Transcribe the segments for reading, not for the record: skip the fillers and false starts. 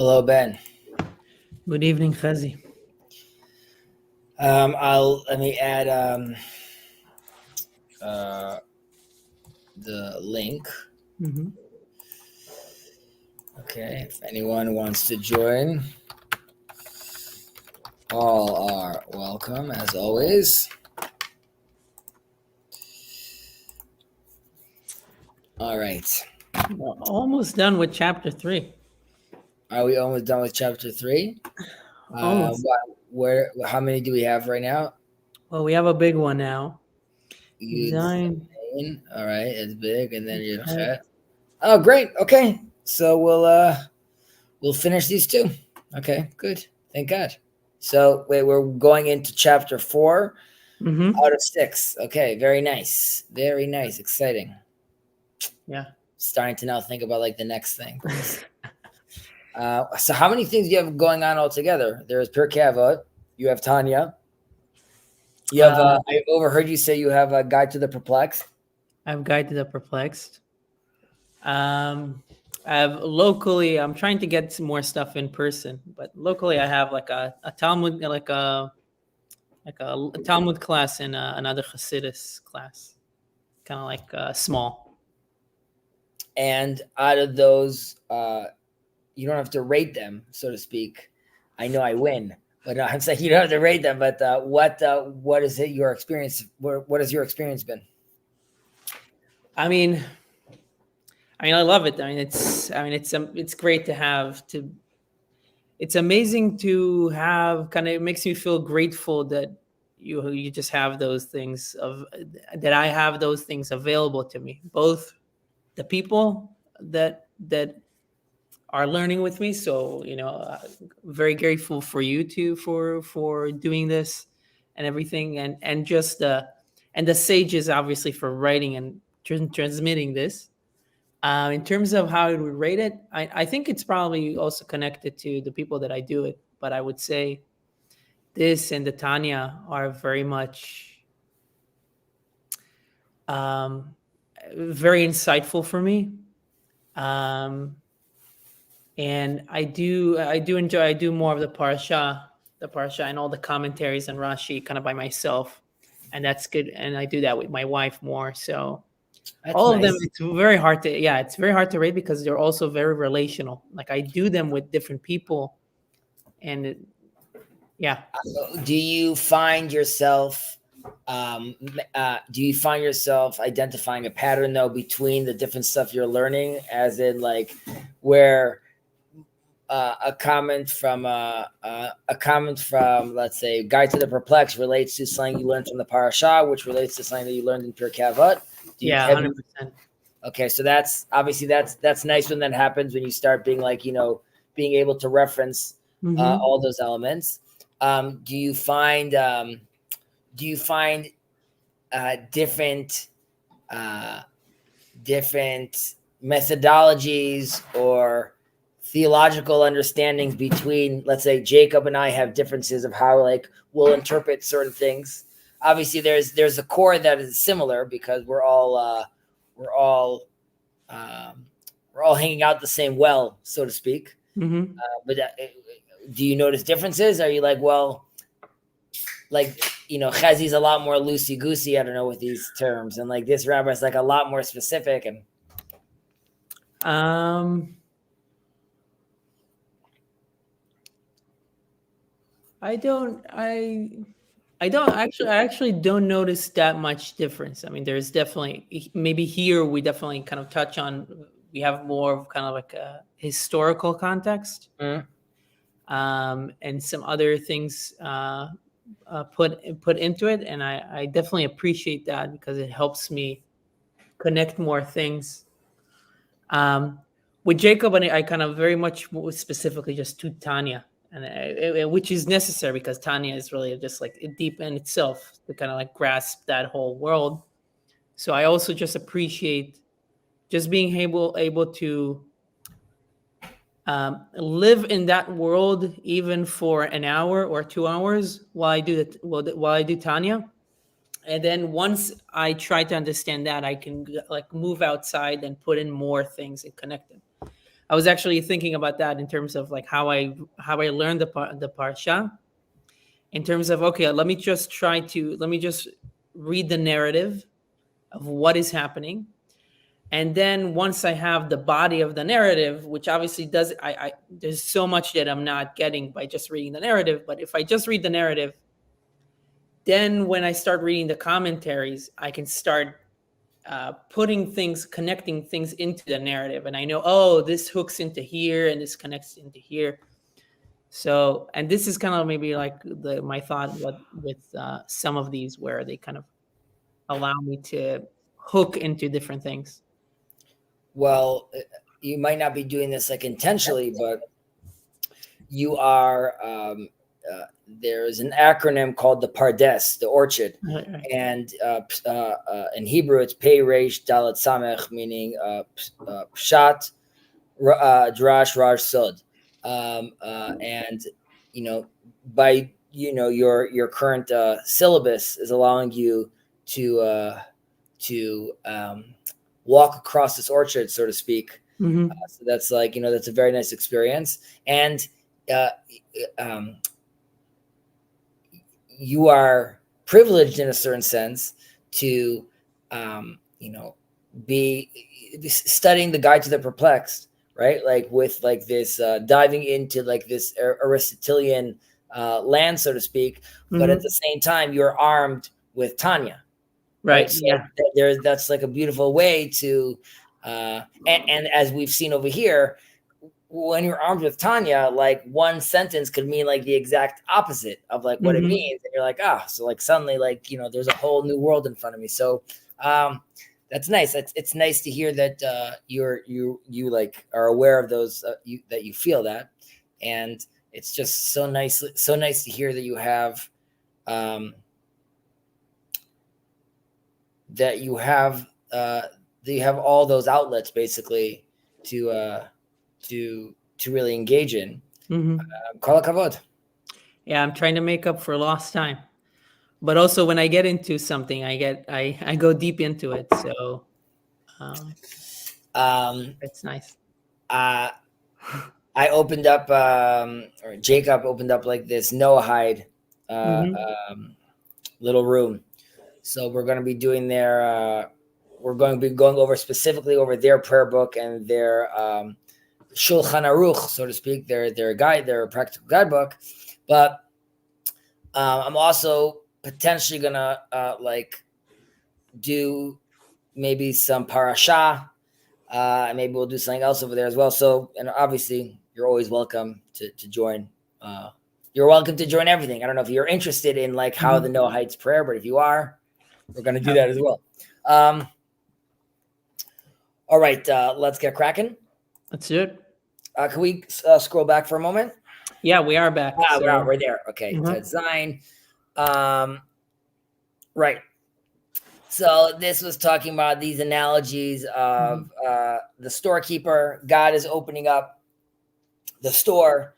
Hello, Ben. Good evening, Chezi. Let me add the link. Mm-hmm. Okay, if anyone wants to join, all are welcome as always. All right. Almost done with chapter 3. Are we almost done with chapter 3? Almost. How many do we have right now? Well, we have a big one now. Design. All right, it's big, and then you. Okay. Oh, great. Okay, so we'll finish these two. Okay, good. Thank God. So wait, we're going into chapter 4 Mm-hmm. out of 6. Okay, very nice. Very nice. Exciting. Yeah. Starting to now think about like the next thing. So how many things do you have going on altogether? There's Pirkei Avot, you have Tanya. You have I overheard you say you have a Guide to the Perplexed. I have Guide to the Perplexed. I'm trying to get some more stuff in person, but locally I have like a Talmud, like a Talmud class and another Hasidus class, kind of like small. And out of those, you don't have to rate them, so to speak. I know I win, but I'm saying you don't have to rate them. But what is it? Your experience? What has your experience been? I mean, I love it. It's great to have to. It's amazing to have. It makes me feel grateful that you just have those things that I have those things available to me. Both the people that are learning with me. So very grateful for you too for doing this and everything, and just the sages obviously for writing and transmitting this. In terms of how I would rate it, I think it's probably also connected to the people that I do it. But I would say this and the Tanya are very much very insightful for me. And I do enjoy. I do more of the parsha and all the commentaries and Rashi kind of by myself, and that's good. And I do that with my wife more. So That's all nice. of them, it's very hard to it's very hard to rate because they're also very relational. Like I do them with different people, and Do you find yourself identifying a pattern though between the different stuff you're learning, as in like where a comment from let's say Guide to the Perplexed relates to something you learned from the parasha, which relates to something that you learned in Pirkei Avot? 100%. Okay, so that's obviously that's nice when that happens, when you start being like being able to reference all those elements. Do you find different methodologies or theological understandings between, let's say, Jacob and I have differences of how like we'll interpret certain things? Obviously, there's a core that is similar because we're all hanging out the same well, so to speak. But do you notice differences? Are you like, well, like, Chezi's a lot more loosey goosey, I don't know, with these terms, and like this rabbi's like a lot more specific? And I actually don't notice that much difference. I mean, there's definitely, maybe here we definitely kind of touch on, we have more of kind of like a historical context, and some other things put into it, and I definitely appreciate that because it helps me connect more things. With Jacob, and I kind of very much specifically just to Tanya, and which is necessary because Tanya is really just like deep in itself to kind of like grasp that whole world. So I also just appreciate just being able to live in that world even for an hour or 2 hours while I do while I do Tanya. And then once I try to understand that, I can like move outside and put in more things and connect them. I was actually thinking about that in terms of like how I learned the parsha, in terms of, okay, let me just read the narrative of what is happening. And then once I have the body of the narrative, which obviously there's so much that I'm not getting by just reading the narrative. But if I just read the narrative, then when I start reading the commentaries, I can start connecting things into the narrative. And I know, oh, this hooks into here and this connects into here. So, and this is kind of maybe like my thought with some of these, where they kind of allow me to hook into different things. Well, you might not be doing this like intentionally, but you are. There's an acronym called the Pardes, the orchard, and in Hebrew it's Pei Reish Dalet Samech, meaning Pshat, Drash, Raj, Sod, and by your current syllabus is allowing you to walk across this orchard, so to speak. Mm-hmm. So that's like, that's a very nice experience. And you are privileged in a certain sense to, be studying the Guide to the Perplexed, right? Like with like this diving into like this Aristotelian land, so to speak. Mm-hmm. But at the same time, you're armed with Tanya. Right. So yeah. That's like a beautiful way to, and as we've seen over here, when you're armed with Tanya, like one sentence could mean like the exact opposite of like what it means. And you're like, so like suddenly like, there's a whole new world in front of me. So that's nice. It's nice to hear that you like are aware of those, that you feel that. And it's just so nice to hear that you have, that you have all those outlets basically to really engage in. Kol hakavod. Yeah, I'm trying to make up for lost time, but also when I get into something, I go deep into it. So it's nice. I opened up, or Jacob opened up like this Noahide little room. So we're going to be doing we're going to be going over specifically over their prayer book and their Shulchan Aruch, so to speak, their guide, their practical guidebook. But I'm also potentially going to like do maybe some parasha. Maybe we'll do something else over there as well. So, and obviously you're always welcome to join. You're welcome to join everything. I don't know if you're interested in like how the Noahites prayer, but if you are, we're going to do that as well. All right, let's get cracking. Let's do it. Can we scroll back for a moment? Yeah, we are back. We're there. Okay, Ted Zion. Right. So this was talking about these analogies of the storekeeper. God is opening up the store,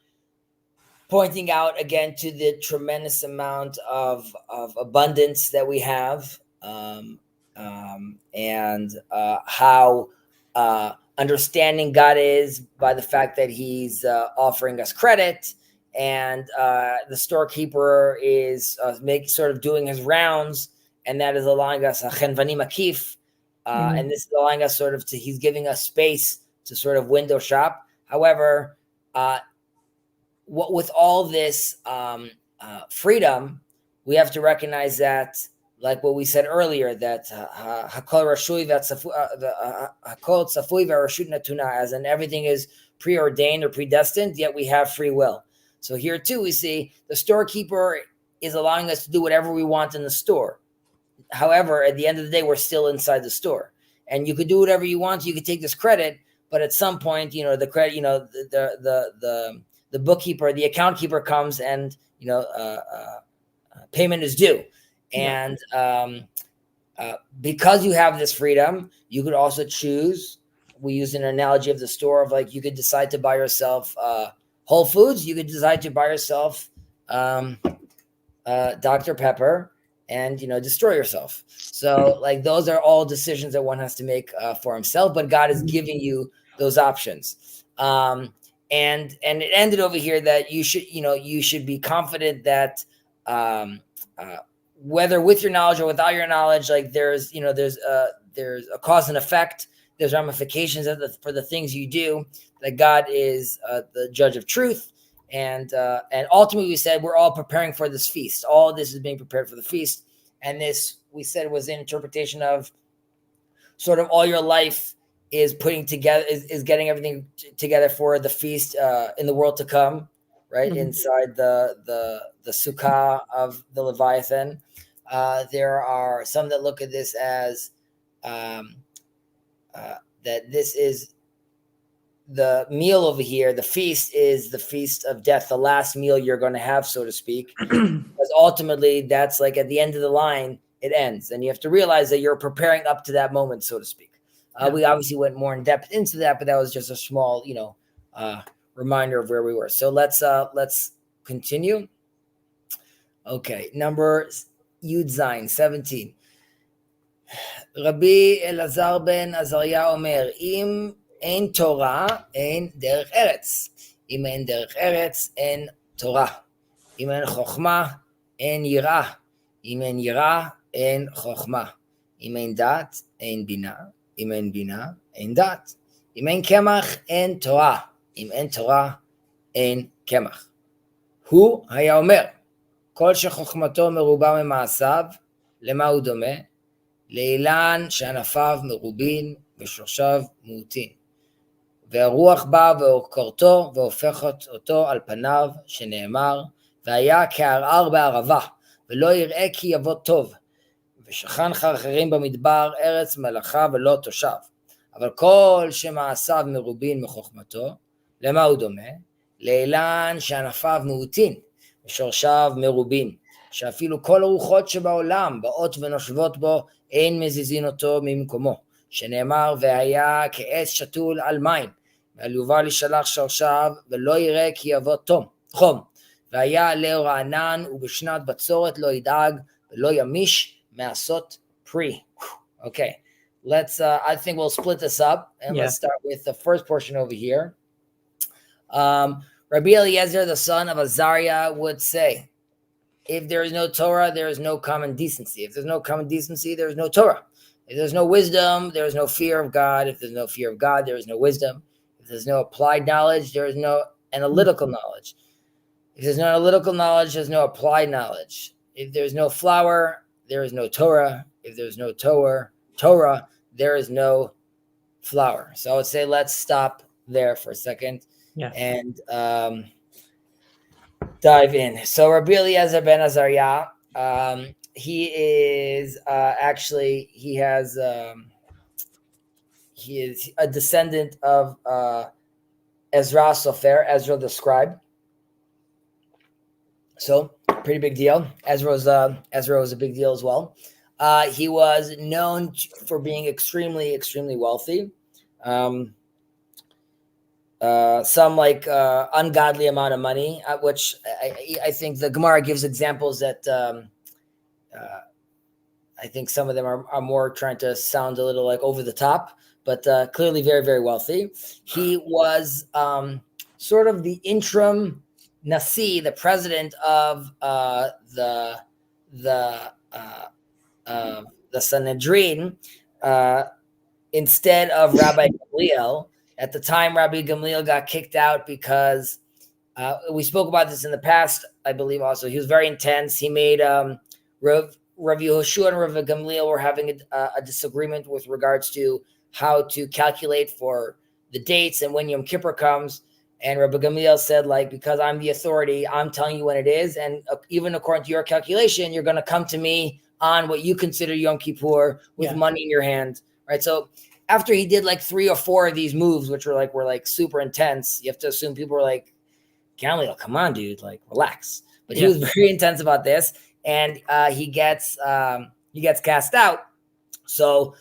pointing out again to the tremendous amount of abundance that we have, and how understanding God is by the fact that he's offering us credit, and the storekeeper is sort of doing his rounds, and that is allowing us a chenvani makif, and this is allowing us sort of he's giving us space to sort of window shop. However, with all this freedom, we have to recognize that, like what we said earlier, that hakol rashui hakol tzafui v'rashut natuna, as in everything is preordained or predestined, yet we have free will. So here too, we see the storekeeper is allowing us to do whatever we want in the store. However, at the end of the day, we're still inside the store, and you could do whatever you want. You could take this credit, but at some point, the credit, the bookkeeper, the account keeper comes, and payment is due. And because you have this freedom, you could also choose. We use an analogy of the store of like, you could decide to buy yourself Whole Foods. You could decide to buy yourself Dr. Pepper, and destroy yourself. So like those are all decisions that one has to make for himself. But God is giving you those options. And it ended over here that you should be confident that whether with your knowledge or without your knowledge, like there's a cause and effect. There's ramifications for the things you do. That God is the judge of truth, and ultimately we said we're all preparing for this feast. All of this is being prepared for the feast, and this we said was an interpretation of sort of all your life is putting together is getting everything together for the feast in the world to come, right? Mm-hmm. Inside the sukkah of the Leviathan. There are some that look at this as that this is the meal over here. The feast is the feast of death, the last meal you're going to have, so to speak. Because ultimately, that's like at the end of the line, it ends. And you have to realize that you're preparing up to that moment, so to speak. We obviously went more in depth into that, but that was just a small, reminder of where we were. So let's continue. Okay, number Yud Zayin 17. Rabbi Elazar ben Azariah Omer, Im אין תורה, אין דרך ארץ. אם אין דרך ארץ, אין תורה. אם אין חוכמה, אין יראה. אם אין יראה, אין חוכמה. אם אין דת, אין בינה. אם אין בינה, אין דת. אם אין קמח, אין תורה. אם אין תורה, אין קמח. הוא היה אומר, כל שחוכמתו מרובה ממעשיו, למה הוא דומה? לאילן שענפיו מרובין ושורשיו מעוטין. והרוח בא ועוקרתו והופכת אותו על פניו, שנאמר, והיה כערער בערבה, ולא יראה כי יבוא טוב, ושכן חרחרים במדבר, ארץ מלאכה ולא תושב. אבל כל שמעשיו מרובין מחוכמתו, למה הוא דומה? לאילן שענפיו מעוטין, ושורשיו מרובין, שאפילו כל הרוחות שבעולם באות ונושבות בו, אין מזיזין אותו ממקומו, שנאמר, והיה כעץ שתול על מים, ועל יובל ישלח שורשיו, ולא יראה כי יבוא חום, והיה עליהו רענן, ובשנת בצורת לא ידאג, ולא ימיש מעשות פרי. Okay, let's, I think we'll split this up, and let's start with the first portion over here. Rabbi Eliezer, the son of Azariah, would say, if there is no Torah, there is no common decency. If there's no common decency, there is no Torah. If there's no wisdom, there is no fear of God. If there's no fear of God, there is no wisdom. If there's no applied knowledge, there is no analytical knowledge. If there's no analytical knowledge, there's no applied knowledge. If there's no flower, there is no Torah. If there's no Torah, there is no flower. So I would say let's stop there for a second and dive in. So Rabbi Eliezer ben Azariah, he is he is a descendant of Ezra Sofer, Ezra the scribe. So pretty big deal. Ezra was a big deal as well. He was known for being extremely, extremely wealthy. Some ungodly amount of money, which I think the Gemara gives examples that I think some of them are more trying to sound a little like over the top, but clearly very, very wealthy. He was sort of the interim Nasi, the president of the Sanhedrin, instead of Rabbi Gamliel. At the time, Rabbi Gamliel got kicked out because we spoke about this in the past, I believe also. He was very intense. He made Rav Yehoshua and Rav Gamliel were having a disagreement with regards to how to calculate for the dates and when Yom Kippur comes. And Rabbi Gamliel said, because I'm the authority, I'm telling you when it is. And even according to your calculation, you're going to come to me on what you consider Yom Kippur with money in your hand, right? So after he did 3 or 4 of these moves, which were super intense, you have to assume people were like, Gamliel, come on, dude, relax. But he was very intense about this, and he gets cast out. So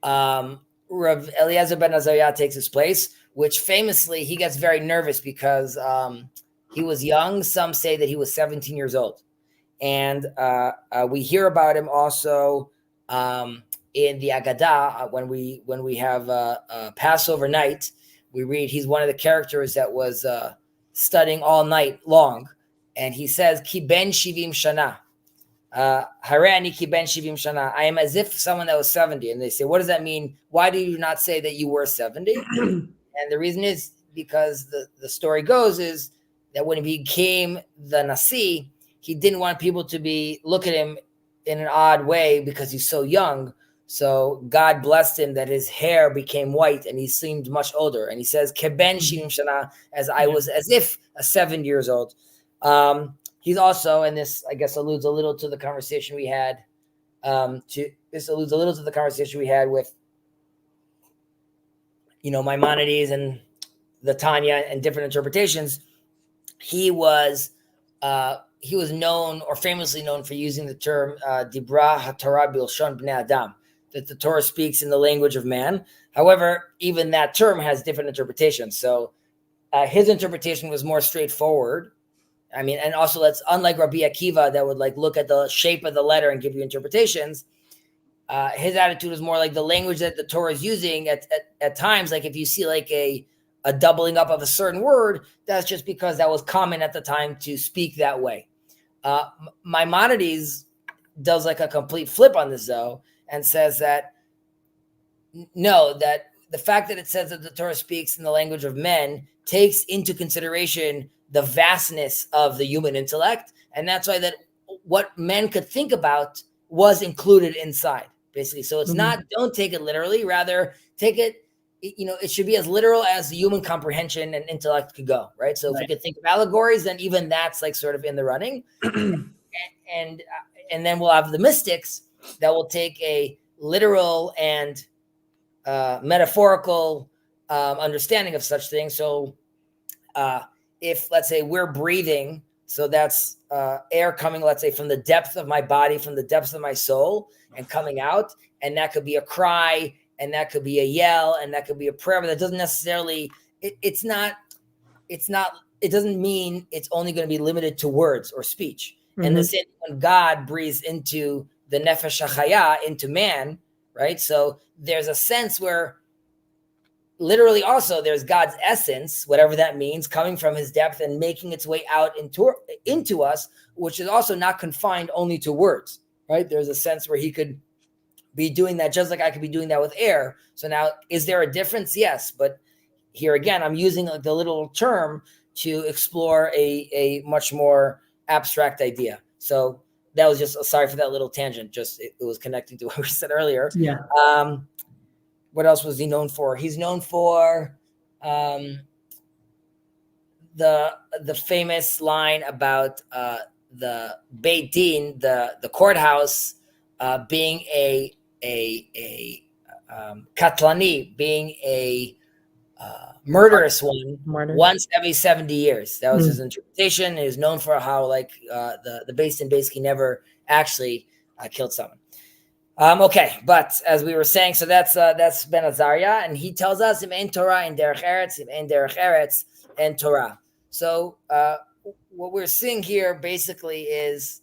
Rav Eliezer ben Azariah takes his place, which famously he gets very nervous because he was young. Some say that he was 17 years old. And we hear about him also in the Agadah when we have Passover night. we read he's one of the characters that was studying all night long, and he says, "Ki ben shivim shana." Harani ki ben shivim shana. I am as if someone that was 70. And they say, what does that mean? Why do you not say that you were 70? And the reason is because the story goes is that when he became the Nasi, he didn't want people to look at him in an odd way because he's so young. So God blessed him that his hair became white and he seemed much older. And he says, Keben shivim shana, as I was as if 7 years old. He's also, and this I guess alludes a little to the conversation we had. This alludes a little to the conversation we had with, Maimonides and the Tanya and different interpretations. He was known, or famously known, for using the term Dibra HaTorah Bilshon Bnei Adam, that the Torah speaks in the language of man. However, even that term has different interpretations. So his interpretation was more straightforward. I mean, and also that's unlike Rabbi Akiva that would look at the shape of the letter and give you interpretations. His attitude is more like the language that the Torah is using at times. Like if you see a doubling up of a certain word, that's just because that was common at the time to speak that way. Maimonides does a complete flip on this though, and says that no, that the fact that it says that the Torah speaks in the language of men takes into consideration the vastness of the human intellect. And that's why that what men could think about was included inside, basically. So it's not, don't take it literally, rather take it, it should be as literal as the human comprehension and intellect could go, right? So if we could think of allegories, then even that's sort of in the running. and then we'll have the mystics that will take a literal and metaphorical understanding of such things. So if, let's say, we're breathing, so that's air coming, let's say, from the depth of my body, from the depths of my soul, and coming out, and that could be a cry, and that could be a yell, and that could be a prayer, but that doesn't necessarily, it doesn't mean it's only going to be limited to words or speech. And the same when God breathes into the nefesh hachaya, into man, right? So there's a sense where literally also there's God's essence, whatever that means, coming from his depth and making its way out into us, which is also not confined only to words, right? There's a sense where he could be doing that just like I could be doing that with air. So now, is there a difference? Yes. But here again, I'm using the little term to explore a much more abstract idea. So that was just, sorry for that little tangent. Just it was connecting to what we said earlier. Yeah. What else was he known for? He's known for the famous line about the Beit Din, the courthouse, being a katlani, being a murderous one, once every 70 years. That was his interpretation. He was known for how the Beit Din basically never actually killed someone. Okay, but as we were saying, so that's Ben Azariah, and he tells us im ein Torah in derech eretz, im ein derech eretz and Torah. So what we're seeing here basically is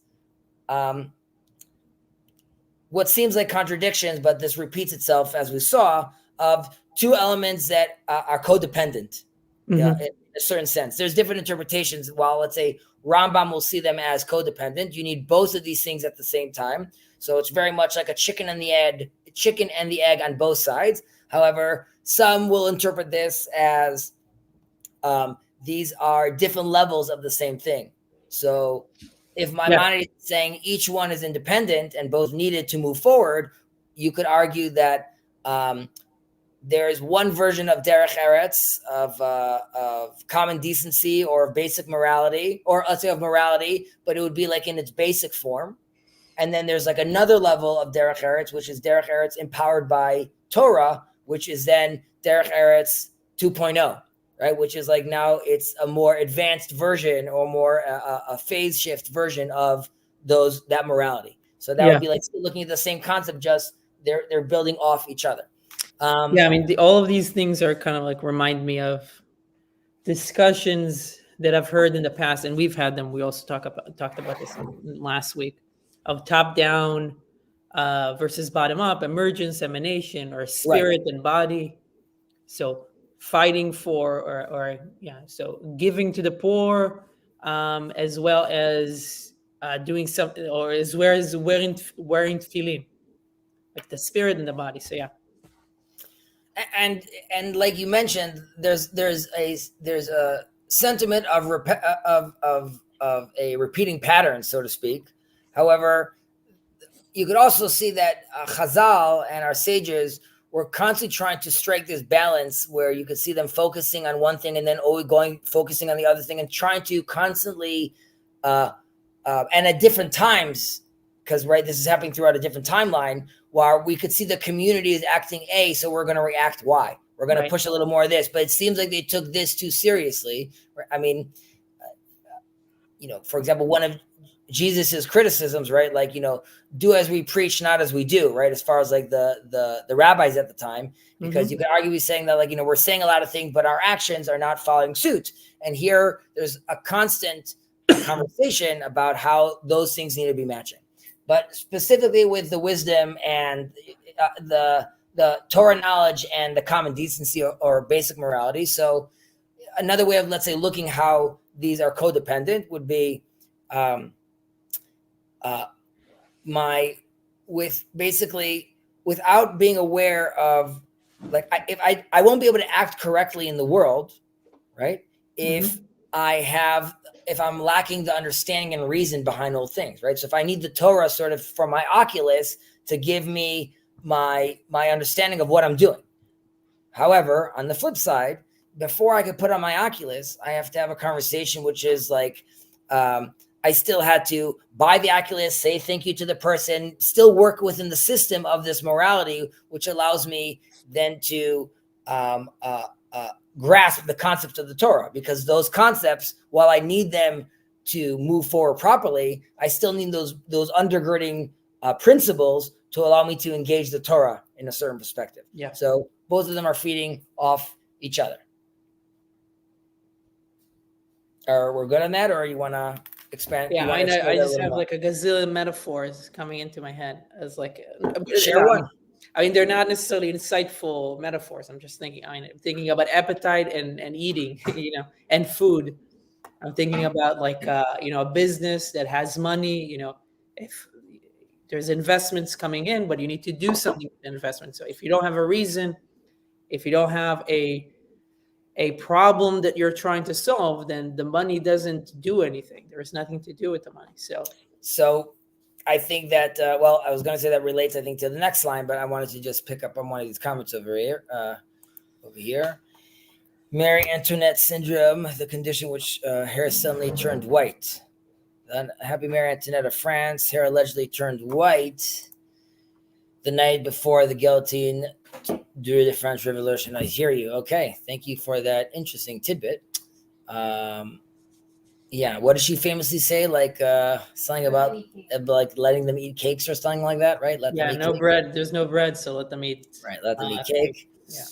what seems like contradictions, but this repeats itself as we saw, of two elements that are codependent in a certain sense. There's different interpretations. While let's say Rambam will see them as codependent, you need both of these things at the same time. So it's very much like a chicken and the egg on both sides. However, some will interpret this as these are different levels of the same thing. So if Maimonides is saying each one is independent and both needed to move forward, you could argue that there is one version of derech eretz, of common decency or of basic morality, or let's say of morality, but it would be in its basic form. And then there's another level of derech eretz, which is derech eretz empowered by Torah, which is then derech eretz 2.0, right? Which is now it's a more advanced version or more a phase shift version of that morality. So that would be looking at the same concept, just they're building off each other. I mean, all of these things are kind of remind me of discussions that I've heard in the past, and we've had them. We also talked about this last week, of top down versus bottom up, emergence, emanation, or spirit and body. So fighting for, so giving to the poor, as well as doing something, or as well as wearing tefillin, like the spirit and the body. So yeah. And like you mentioned, there's a sentiment of a repeating pattern, so to speak. However, you could also see that Chazal and our sages were constantly trying to strike this balance where you could see them focusing on one thing and then always focusing on the other thing, and trying to constantly and at different times, because this is happening throughout a different timeline, where we could see the community is acting A, so we're going to react Y. We're going to push a little more of this, but it seems like they took this too seriously. I mean, for example, one of Jesus's criticisms, right? Like, do as we preach, not as we do, right? As far as like the rabbis at the time, because you could argue he's saying that, like, we're saying a lot of things, but our actions are not following suit. And here there's a constant conversation about how those things need to be matching. But specifically with the wisdom and the Torah knowledge and the common decency or basic morality. So another way of, let's say, looking how these are codependent would be without being aware of, like, I won't be able to act correctly in the world, right? If I'm lacking the understanding and reason behind all things, right? So if I need the Torah sort of for my oculus to give me my understanding of what I'm doing. However, on the flip side, before I could put on my oculus, I have to have a conversation, which is like, I still had to buy the oculus, say thank you to the person, still work within the system of this morality, which allows me then to grasp the concepts of the Torah, because those concepts, while I need them to move forward properly, I still need those undergirding principles to allow me to engage the Torah in a certain perspective. Yeah. So both of them are feeding off each other. Or we're good on that, or you want to expand? Yeah, I know. I just have like a gazillion metaphors coming into my head as like share one. I mean, they're not necessarily insightful metaphors. I'm just thinking. I'm thinking about appetite and eating, and food. I'm thinking about like a business that has money. If there's investments coming in, but you need to do something with the investment. So if you don't have a reason, if you don't have a problem that you're trying to solve, then the money doesn't do anything. There is nothing to do with the money. So I think that, I was going to say that relates, I think, to the next line, but I wanted to just pick up on one of these comments over here. Marie Antoinette syndrome, the condition which hair suddenly turned white. The unhappy Marie Antoinette of France, hair allegedly turned white the night before the guillotine during the French Revolution. I hear you. Okay. Thank you for that interesting tidbit. What does she famously say? Like something about like letting them eat cakes or something like that, right? Let them eat cake. Bread. There's no bread, so let them eat. Right, let them eat cake. Yeah.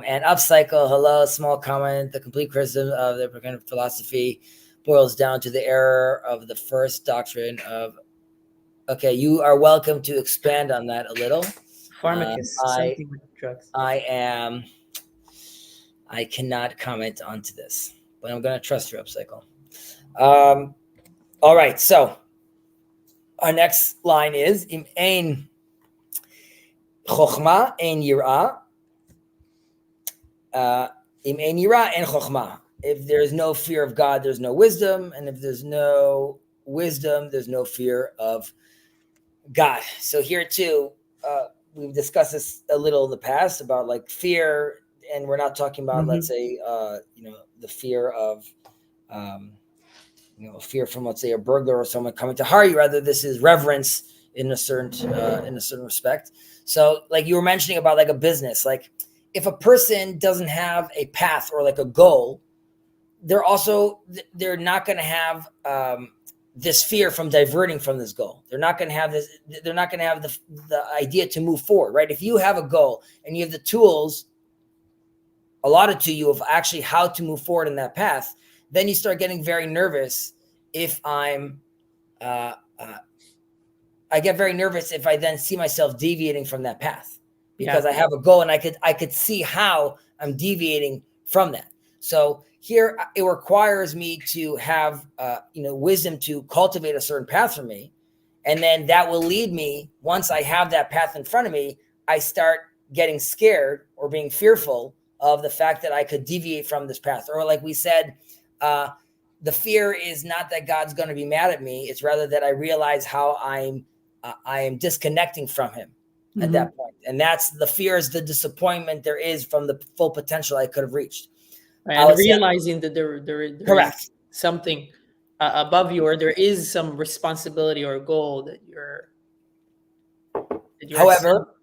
And upcycle, hello, small comment. The complete criticism of the kind of philosophy boils down to the error of the first doctrine of. Okay, you are welcome to expand on that a little. Pharmacist, something with drugs. I cannot comment onto this, but I'm going to trust your upcycle. All right, so our next line is Im ein chokhmah ein yirah. Im ein yirah ein chokhmah. If there's no fear of God, there's no wisdom, and if there's no wisdom, there's no fear of God. So here too, we've discussed this a little in the past about like fear, and we're not talking about, let's say, the fear of, fear from, let's say, a burglar or someone coming to harm you. Rather, this is reverence in a certain respect. So, like you were mentioning about like a business, like if a person doesn't have a path or like a goal, they're not going to have this fear from diverting from this goal. They're not going to have this. They're not going to have the idea to move forward, right? If you have a goal and you have the tools allotted to you of actually how to move forward in that path, then you start getting very nervous. If I get very nervous if I then see myself deviating from that path, because I have a goal and I could see how I'm deviating from that. So here it requires me to have wisdom to cultivate a certain path for me, and then that will lead me, once I have that path in front of me, I start getting scared or being fearful of the fact that I could deviate from this path. Or like we said, the fear is not that God's going to be mad at me. It's rather that I realize how I am disconnecting from him at that point. And that's the fear, is the disappointment there is from the full potential I could have reached. And realizing that there correct. is something above you, or there is some responsibility or goal that you're however,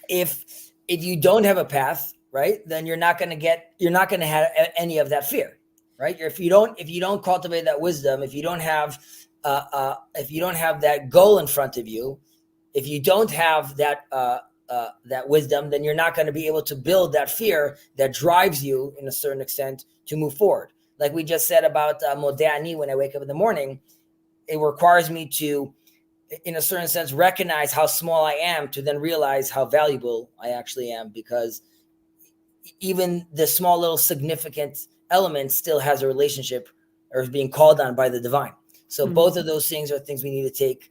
if you don't have a path, right, then you're not going to have any of that fear, right? If you don't cultivate that wisdom, if you don't have that goal in front of you, if you don't have that wisdom, then you're not going to be able to build that fear that drives you in a certain extent to move forward. Like we just said about Modeh Ani, when I wake up in the morning, it requires me to, in a certain sense, recognize how small I am to then realize how valuable I actually am, because even the small little significant element still has a relationship or is being called on by the divine. So both of those things are things we need to take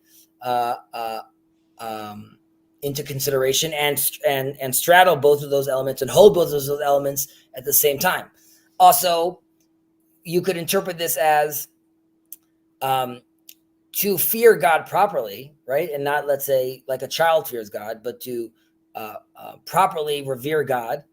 into consideration and straddle both of those elements and hold both of those elements at the same time. Also, you could interpret this as to fear God properly, right? And not, let's say, like a child fears God, but to properly revere God,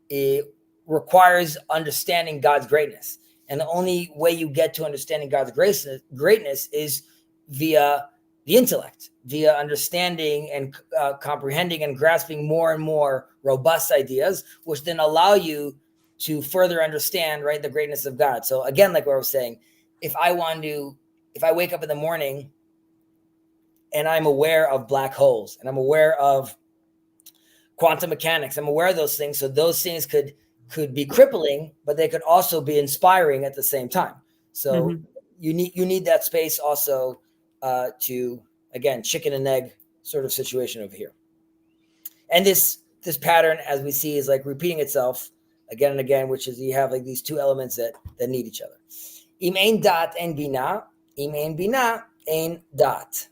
it requires understanding God's greatness. And the only way you get to understanding God's greatness is via the intellect, via understanding and comprehending and grasping more and more robust ideas, which then allow you to further understand, right, the greatness of God. So again, like what I was saying, if I wake up in the morning and I'm aware of black holes and I'm aware of quantum mechanics, I'm aware of those things. So those things could be crippling, but they could also be inspiring at the same time. So you need that space also to, again, chicken and egg sort of situation over here. And this pattern, as we see, is like repeating itself again and again, which is you have like these two elements that need each other. Im ein dat ein bina, im ein bina ein dat.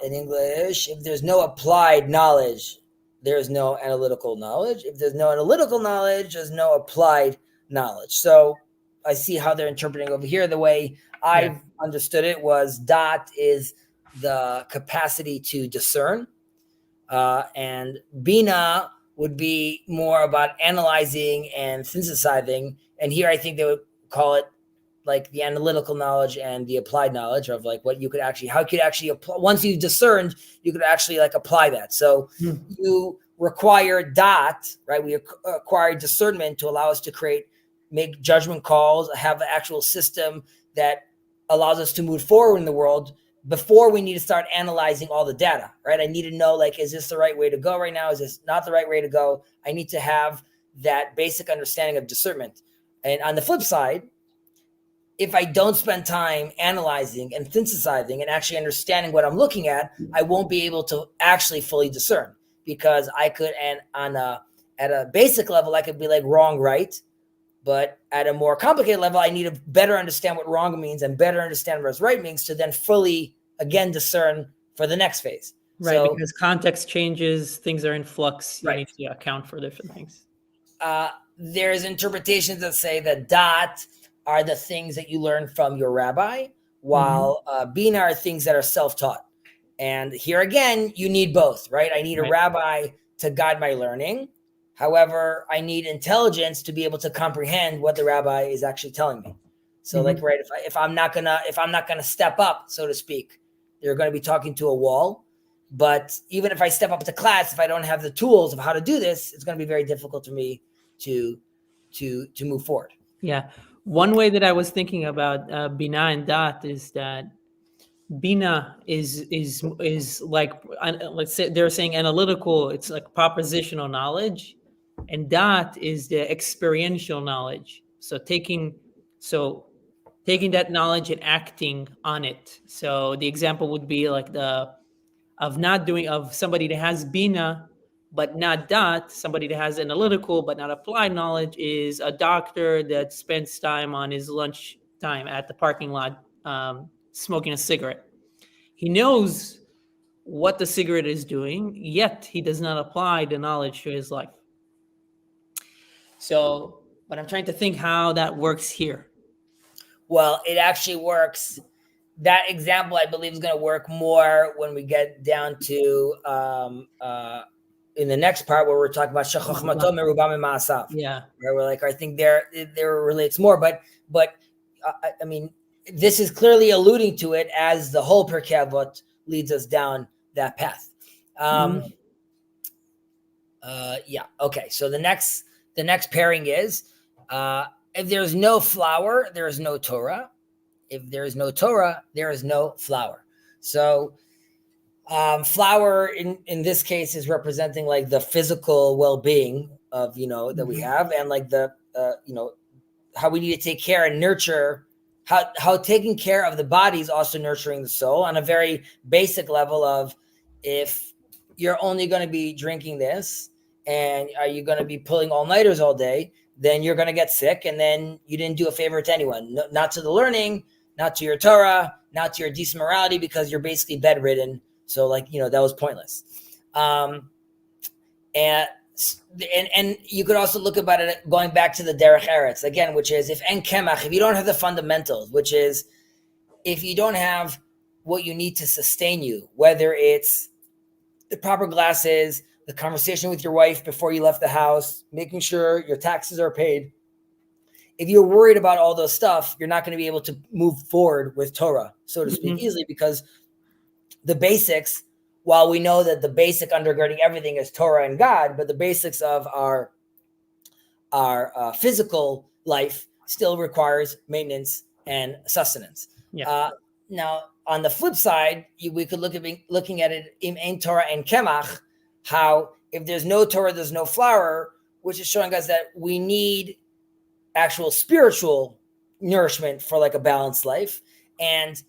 In English, if there's no applied knowledge, there is no analytical knowledge. If there's no analytical knowledge, there's no applied knowledge. So I see how they're interpreting over here. The way I've understood it was dat is the capacity to discern. And bina would be more about analyzing and synthesizing. And here I think they would call it like the analytical knowledge and the applied knowledge of like what you could actually, how you could actually apply. Once you've discerned, you could actually like apply that. So you require dat, right? We acquire discernment to allow us to make judgment calls, have an actual system that allows us to move forward in the world before we need to start analyzing all the data, right? I need to know, like, is this the right way to go right now? Is this not the right way to go? I need to have that basic understanding of discernment. And on the flip side, if I don't spend time analyzing and synthesizing and actually understanding what I'm looking at, I won't be able to actually fully discern, because I could, and at a basic level, I could be like wrong, right? But at a more complicated level, I need to better understand what wrong means and better understand what right means to then fully, again, discern for the next phase. Right, so, because context changes, things are in flux. You need to account for different things. There's interpretations that say that dot are the things that you learn from your rabbi, while bina are things that are self-taught. And here again, you need both, right? I need a rabbi to guide my learning. However, I need intelligence to be able to comprehend what the rabbi is actually telling me. So like, right, if I'm not gonna step up, so to speak, you're going to be talking to a wall. But even if I step up to class, if I don't have the tools of how to do this, it's going to be very difficult for me to move forward. Yeah. One way that I was thinking about bina and dat is that bina is like, let's say they're saying analytical, it's like propositional knowledge, and dat is the experiential knowledge. So taking that knowledge and acting on it. So the example would be like of somebody that has bina, but not that. Somebody that has analytical but not applied knowledge is a doctor that spends time on his lunch time at the parking lot smoking a cigarette. He knows what the cigarette is doing, yet he does not apply the knowledge to his life. So, but I'm trying to think how that works here. Well, it actually works. That example, I believe, is going to work more when we get down to in the next part where we're talking about shachachmato merubam ma'asav. Yeah, where we're like, I think there relates more, but I mean, this is clearly alluding to it as the whole Pirkei Avot leads us down that path. Yeah. Okay. So the next pairing is if there's no flour, there is no Torah. If there is no Torah, there is no flour. So flour in this case is representing like the physical well-being of, that we have, and like the, how we need to take care and nurture, how taking care of the body is also nurturing the soul on a very basic level of, if you're only going to be drinking this and are you going to be pulling all-nighters all day, then you're going to get sick, and then you didn't do a favor to anyone, not to the learning, not to your Torah, not to your decent morality, because you're basically bedridden. So that was pointless. And you could also look about it going back to the derech eretz again, which is if en kemach, if you don't have the fundamentals, which is if you don't have what you need to sustain you, whether it's the proper glasses, the conversation with your wife before you left the house, making sure your taxes are paid. If you're worried about all those stuff, you're not going to be able to move forward with Torah, so to speak, easily, because the basics, while we know that the basic undergirding everything is Torah and God, but the basics of our physical life still requires maintenance and sustenance. Yeah. Now, on the flip side, we could looking at it in ein Torah and kemach, how if there's no Torah, there's no flour, which is showing us that we need actual spiritual nourishment for like a balanced life. And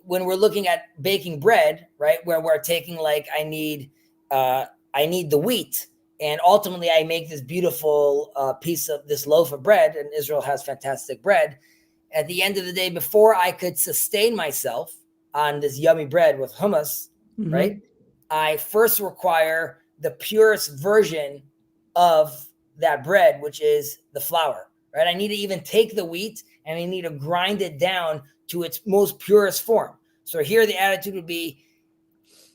when we're looking at baking bread, right, where we're taking like, I need the wheat, and ultimately I make this beautiful piece of this loaf of bread, and Israel has fantastic bread. At the end of the day, before I could sustain myself on this yummy bread with hummus, right, I first require the purest version of that bread, which is the flour, right? I need to even take the wheat and I need to grind it down to its most purest form. So here the attitude would be,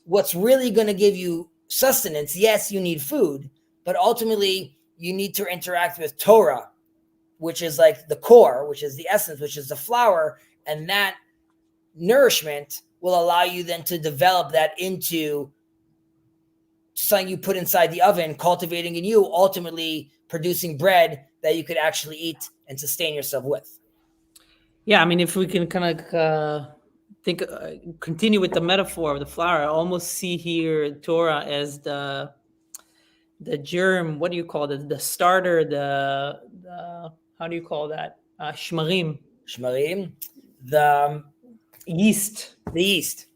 what's really going to give you sustenance? Yes, you need food, but ultimately you need to interact with Torah, which is like the core, which is the essence, which is the flour. And that nourishment will allow you then to develop that into something you put inside the oven, cultivating in you, ultimately producing bread that you could actually eat and sustain yourself with. Yeah, I mean, if we can kind of continue with the metaphor of the flour, I almost see here Torah as the germ. What do you call it? The starter. The how do you call that? Shmarim. Shmarim. The yeast. The yeast.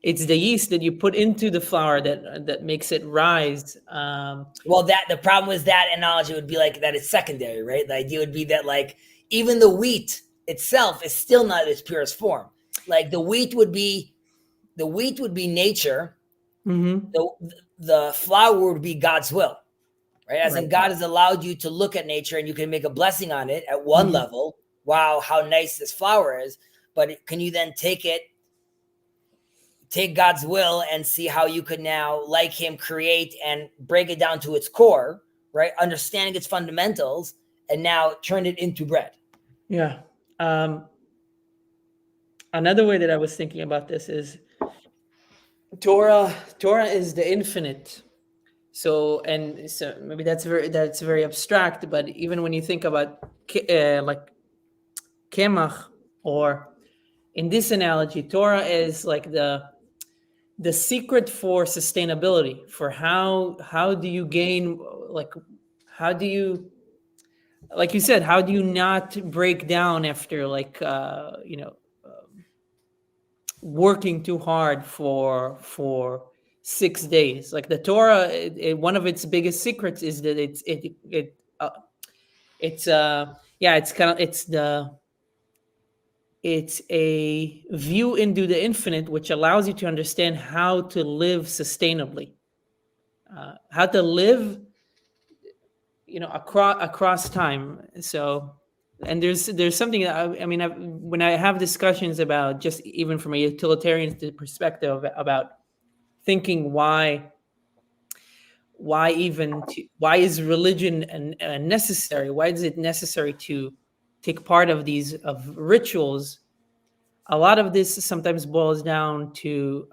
It's the yeast that you put into the flour that makes it rise. Well, the problem with that analogy would be like that it's secondary, right? The idea would be that like even the wheat itself is still not its purest form. Like the wheat would be nature. The flour would be God's will, right? As in God has allowed you to look at nature and you can make a blessing on it at one level. Wow, how nice this flower is. But can you then take God's will and see how you could now, like him, create and break it down to its core, right? Understanding its fundamentals, and now turn it into bread. Yeah. Another way that I was thinking about this is Torah is the infinite. So maybe that's very abstract, but even when you think about like kemach, or in this analogy, Torah is like the secret for sustainability, for how do you gain, how do you, like you said, how do you not break down after working too hard for 6 days. Like the Torah, one of its biggest secrets is that it's a view into the infinite, which allows you to understand how to live sustainably, how to live, across time. So, and there's something that when I have discussions about, just even from a utilitarian perspective, about thinking why is religion necessary? Why is it necessary to take part of these rituals? A lot of this sometimes boils down to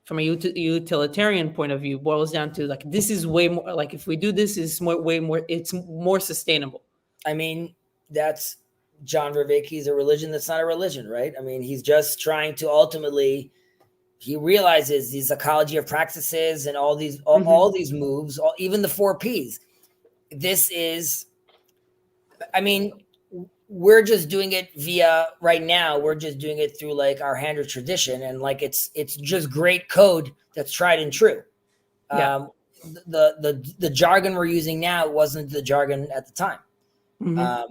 from a utilitarian point of view, boils down to like, this is way more, like if we do this, is way more, it's more sustainable. I mean, that's John Vervaeke's a religion that's not a religion, right? I mean, he's just trying to ultimately, he realizes the psychology of practices and all these moves, even the 4 Ps. This is, I mean, we're just doing it right now, we're just doing it through like our hand of tradition, and like it's just great code that's tried and true. Yeah. The jargon we're using now wasn't the jargon at the time. But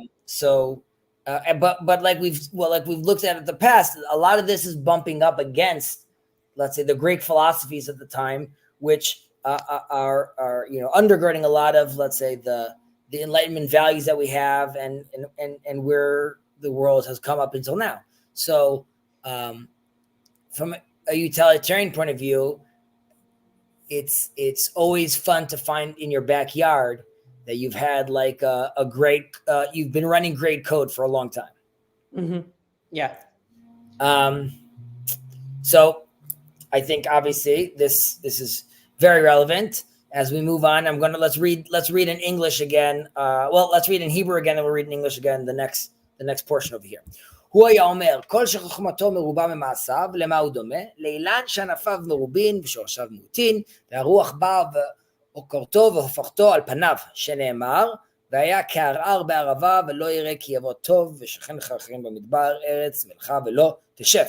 like we've looked at in the past, a lot of this is bumping up against, let's say, the Greek philosophies of the time, which are undergirding a lot of, let's say, the Enlightenment values that we have, and where the world has come up until now. So, from a utilitarian point of view, it's always fun to find in your backyard that you've had like a great, you've been running great code for a long time. Yeah. So I think obviously this is very relevant. As we move on, let's read in English again. Let's read in Hebrew again, and we'll read in English again the next portion over here. הוא היה אומר, כל שחוכמתו מרובה ממעשיו, למה הוא דומה? לאילן שענפיו מרובין ושורשיו מעוטין, והרוח באה ועוקרתו והופכתו על פניו, שנאמר, והיה כערער בערבה ולא יראה כי יבוא טוב, ושכן חרחרים במדבר ארץ מלחה ולא תשב.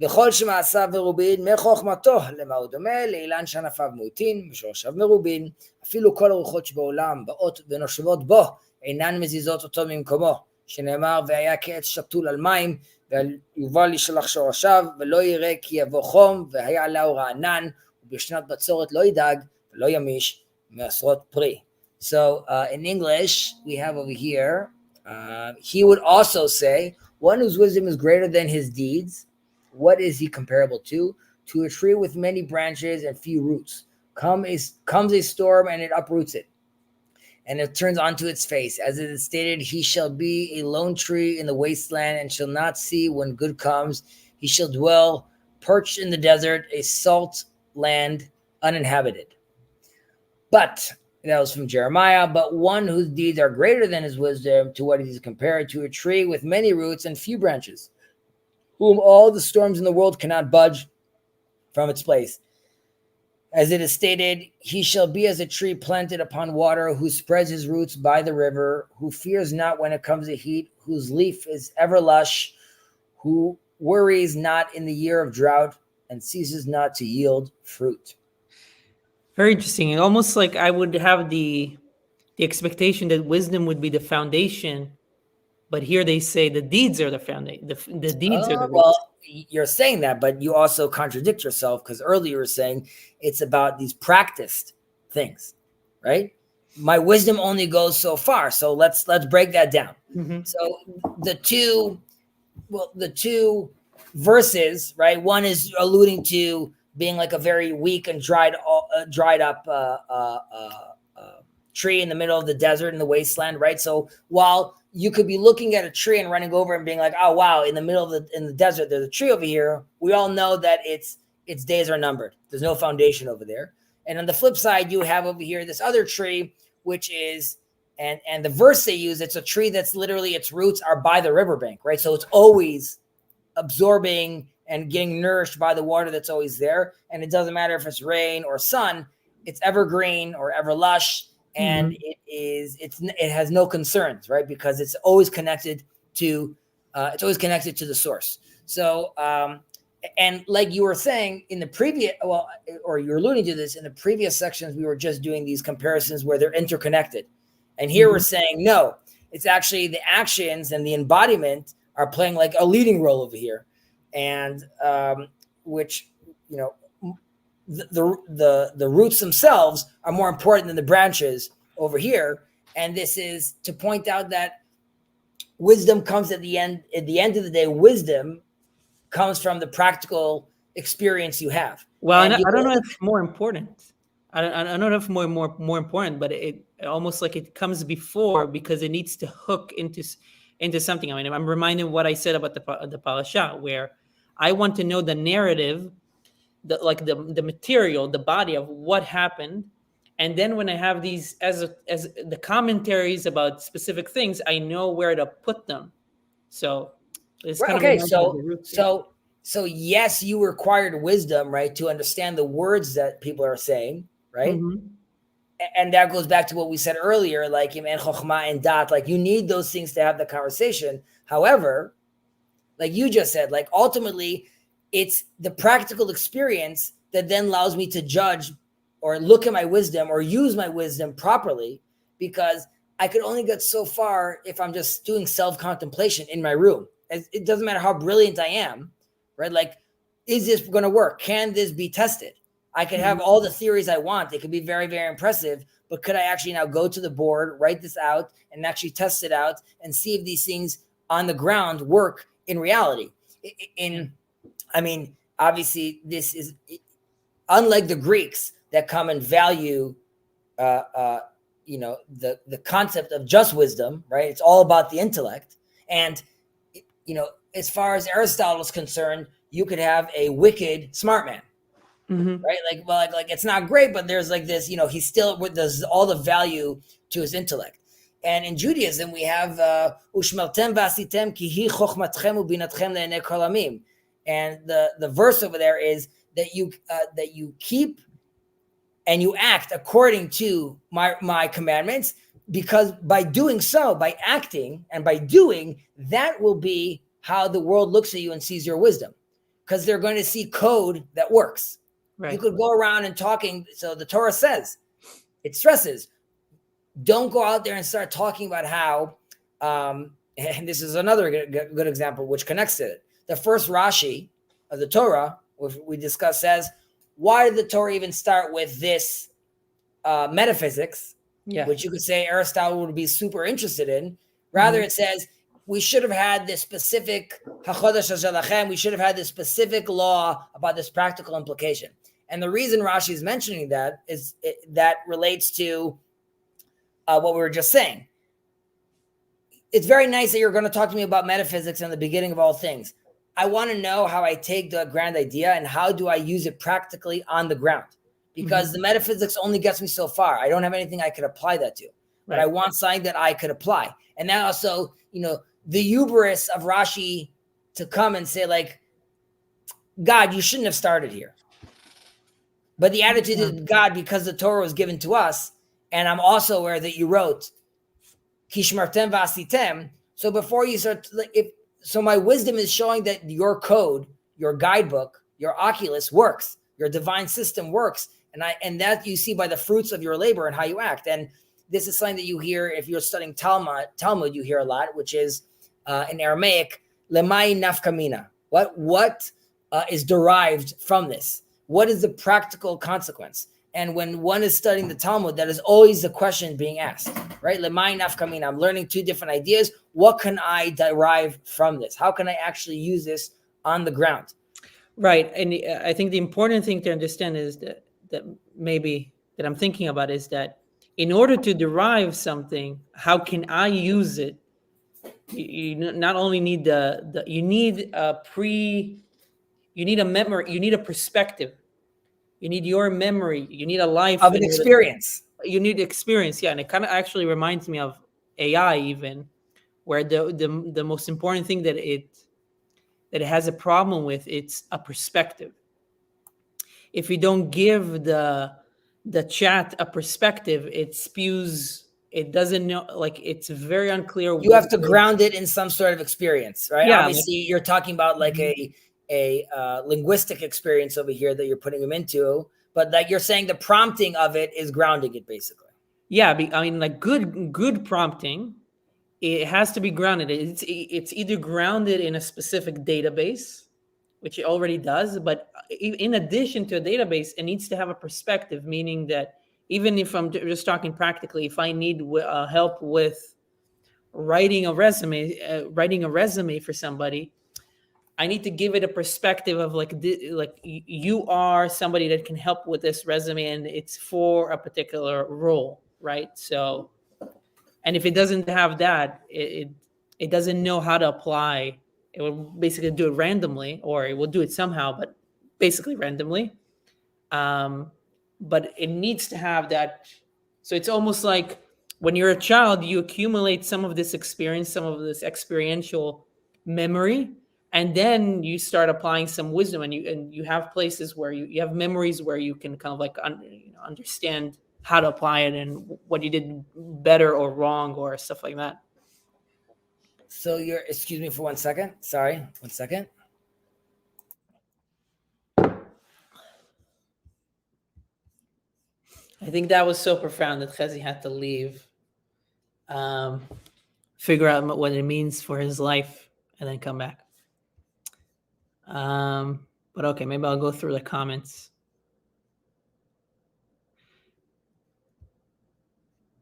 וכל שמעשיו מרובין מחוכמתו, למה הוא דומה? לאילן שענפיו מעוטין ושורשיו מרובין, אפילו כל הרוחות שבעולם באות ונושבות בו, אינן מזיזות אותו ממקומו. שנאמר, והיה כעץ שתול על מים, ויובל ישלח שורשיו, ולא יראה כי יבוא חום, והיה עליו רענן, ובשנת בצורת לא ידאג, ולא ימיש מעשרות פרי. So in English, we have over here, he would also say, one whose wisdom is greater than his deeds, what is he comparable to? To a tree with many branches and few roots. Comes a storm and it uproots it, and it turns onto its face. As it is stated, he shall be a lone tree in the wasteland and shall not see when good comes. He shall dwell perched in the desert, a salt land uninhabited. But, that was from Jeremiah, but one whose deeds are greater than his wisdom, to what he is compared to a tree with many roots and few branches, whom all the storms in the world cannot budge from its place. As it is stated, he shall be as a tree planted upon water, who spreads his roots by the river, who fears not when it comes to heat, whose leaf is ever lush, who worries not in the year of drought, and ceases not to yield fruit. Very interesting. Almost like I would have the expectation that wisdom would be the foundation, but here they say the deeds are the foundation. The deeds are the roots. Well, you're saying that, but you also contradict yourself, because earlier you were saying it's about these practiced things, right? My wisdom only goes so far. So let's break that down. So the two verses, right? One is alluding to being like a very weak and dried up tree in the middle of the desert in the wasteland, right? So while you could be looking at a tree and running over and being like, oh wow, in the middle of in the desert, there's a tree over here. We all know that its days are numbered. There's no foundation over there. And on the flip side, you have over here this other tree, which is, and the verse they use, it's a tree that's literally, its roots are by the riverbank, right? So it's always absorbing and getting nourished by the water that's always there. And it doesn't matter if it's rain or sun, it's evergreen or ever lush. And it has no concerns, right? Because it's always connected to the source. So And like you were saying in the previous, or you're alluding to this in the previous sections, we were just doing these comparisons where they're interconnected. And here we're saying, no, it's actually the actions and the embodiment are playing like a leading role over here. And which, the roots themselves are more important than the branches over here. And this is to point out that wisdom comes at the end of the day. Wisdom comes from the practical experience you have. Well, I don't know if more important. I don't know if more important, but it almost like it comes before because it needs to hook into something. I mean, I'm reminded what I said about the parasha, where I want to know the narrative, the material, the body of what happened, and then when I have these as the commentaries about specific things, I know where to put them. So it's kind of the roots, So yes, you required wisdom, right, to understand the words that people are saying, right? Mm-hmm. And that goes back to what we said earlier, like in chokhmah and dat, like you need those things to have the conversation. However, like you just said, like ultimately, it's the practical experience that then allows me to judge or look at my wisdom or use my wisdom properly, because I could only get so far if I'm just doing self-contemplation in my room. It doesn't matter how brilliant I am. Right? Like, is this going to work? Can this be tested? I could have all the theories I want. They could be very, very impressive, but could I actually now go to the board, write this out, and actually test it out and see if these things on the ground work in reality? Obviously, this is unlike the Greeks that come and value, the concept of just wisdom, right? It's all about the intellect. And, as far as Aristotle is concerned, you could have a wicked smart man, right? Like it's not great, but there's like this, he still does all the value to his intellect. And in Judaism, we have Ushmeltem vasitem ki hi chochmatchem ubinatchem le'enei kol hamim. And the verse over there is that you keep and you act according to my commandments, because by doing so, by acting and by doing, that will be how the world looks at you and sees your wisdom, because they're going to see code that works. Right. You could go around and talking. So the Torah says, it stresses, don't go out there and start talking about how, and this is another good example, which connects to it. The first Rashi of the Torah, which we discussed, says, why did the Torah even start with this metaphysics, which you could say Aristotle would be super interested in? Rather, it says, we should have had this specific we should have had this specific law about this practical implication. And the reason Rashi is mentioning that is that relates to what we were just saying. It's very nice that you're going to talk to me about metaphysics and the beginning of all things. I want to know how I take the grand idea and how do I use it practically on the ground, because the metaphysics only gets me so far. I don't have anything I could apply that to, but I want something that I could apply. And then also, the hubris of Rashi to come and say, like, God, you shouldn't have started here. But the attitude is, God, because the Torah was given to us, and I'm also aware that you wrote, Kishmartem vasitem. So before you start, so my wisdom is showing that your code, your guidebook, your Oculus works, your divine system works. And that you see by the fruits of your labor and how you act. And this is something that you hear if you're studying Talmud, you hear a lot, which is in Aramaic, lemai nafkamina. What is derived from this? What is the practical consequence? And when one is studying the Talmud, that is always the question being asked, right? Lemai nafkamina. I'm learning two different ideas. What can I derive from this? How can I actually use this on the ground? Right. And I think the important thing to understand is that maybe that I'm thinking about is that in order to derive something, how can I use it? You not only need you need a memory, you need a perspective, you need your memory, you need a life of an experience. You need experience, and it kind of actually reminds me of AI, even where the most important thing that it has a problem with, it's a perspective. If you don't give the chat a perspective, it spews. It doesn't know, like, it's very unclear. You have to ground it in some sort of experience, right? Yeah, obviously, you're talking about like a a linguistic experience over here that you're putting them into, but like you're saying the prompting of it is grounding it basically. Yeah, I mean, like good prompting, it has to be grounded. It's either grounded in a specific database, which it already does, but in addition to a database, it needs to have a perspective, meaning that even if I'm just talking practically, if I need help with writing a resume for somebody, I need to give it a perspective of like you are somebody that can help with this resume, and it's for a particular role, right? So, and if it doesn't have that, it doesn't know how to apply. It will basically do it randomly, or it will do it somehow, but basically randomly. But it needs to have that. So it's almost like when you're a child, you accumulate some of this experience, some of this experiential memory, and then you start applying some wisdom, and you have places where you have memories where you can kind of like understand how to apply it and what you did better or wrong or stuff like that. So excuse me for 1 second. Sorry, 1 second. I think that was so profound that Chezi had to leave, figure out what it means for his life, and then come back. But okay, maybe I'll go through the comments.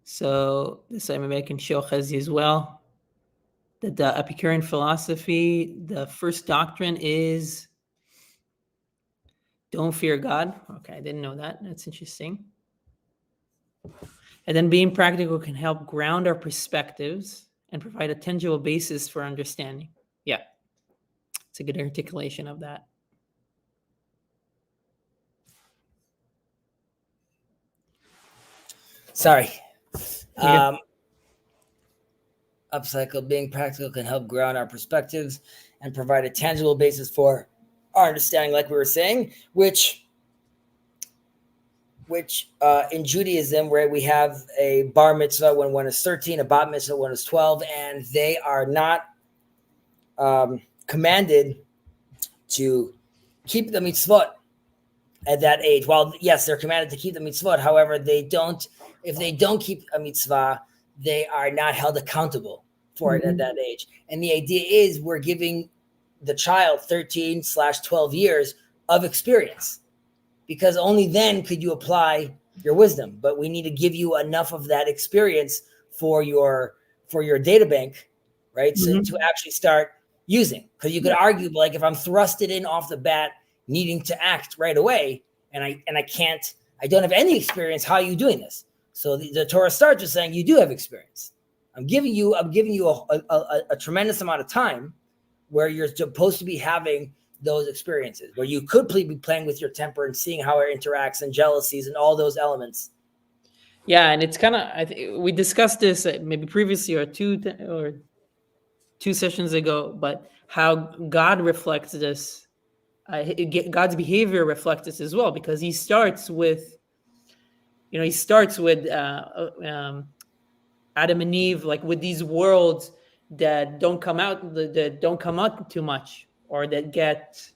So this way maybe I can show Chezi as well that the Epicurean philosophy, the first doctrine is don't fear God. Okay, I didn't know that. That's interesting. And then being practical can help ground our perspectives and provide a tangible basis for understanding. Yeah, it's a good articulation of that. Sorry. Upcycle, being practical can help ground our perspectives and provide a tangible basis for our understanding, like we were saying, which in Judaism, where we have a bar mitzvah when one is 13, a bat mitzvah when one is 12, and they are not commanded to keep the mitzvot at that age. Well, yes, they're commanded to keep the mitzvot. However, if they don't keep a mitzvah, they are not held accountable for it at that age. And the idea is we're giving the child 13/12 years of experience, because only then could you apply your wisdom. But we need to give you enough of that experience for your data bank, right? So to actually start using, because you could argue, like, if I'm thrusted in off the bat, needing to act right away, and I don't have any experience, how are you doing this? So the Torah starts with saying you do have experience. I'm giving you a tremendous amount of time where you're supposed to be having those experiences, where you could be playing with your temper and seeing how it interacts and jealousies and all those elements. Yeah, and it's kind of, we discussed this maybe previously or two sessions ago, but how God reflects this. God's behavior reflects this as well, because he starts with Adam and Eve, like with these worlds that don't come out too much, or that get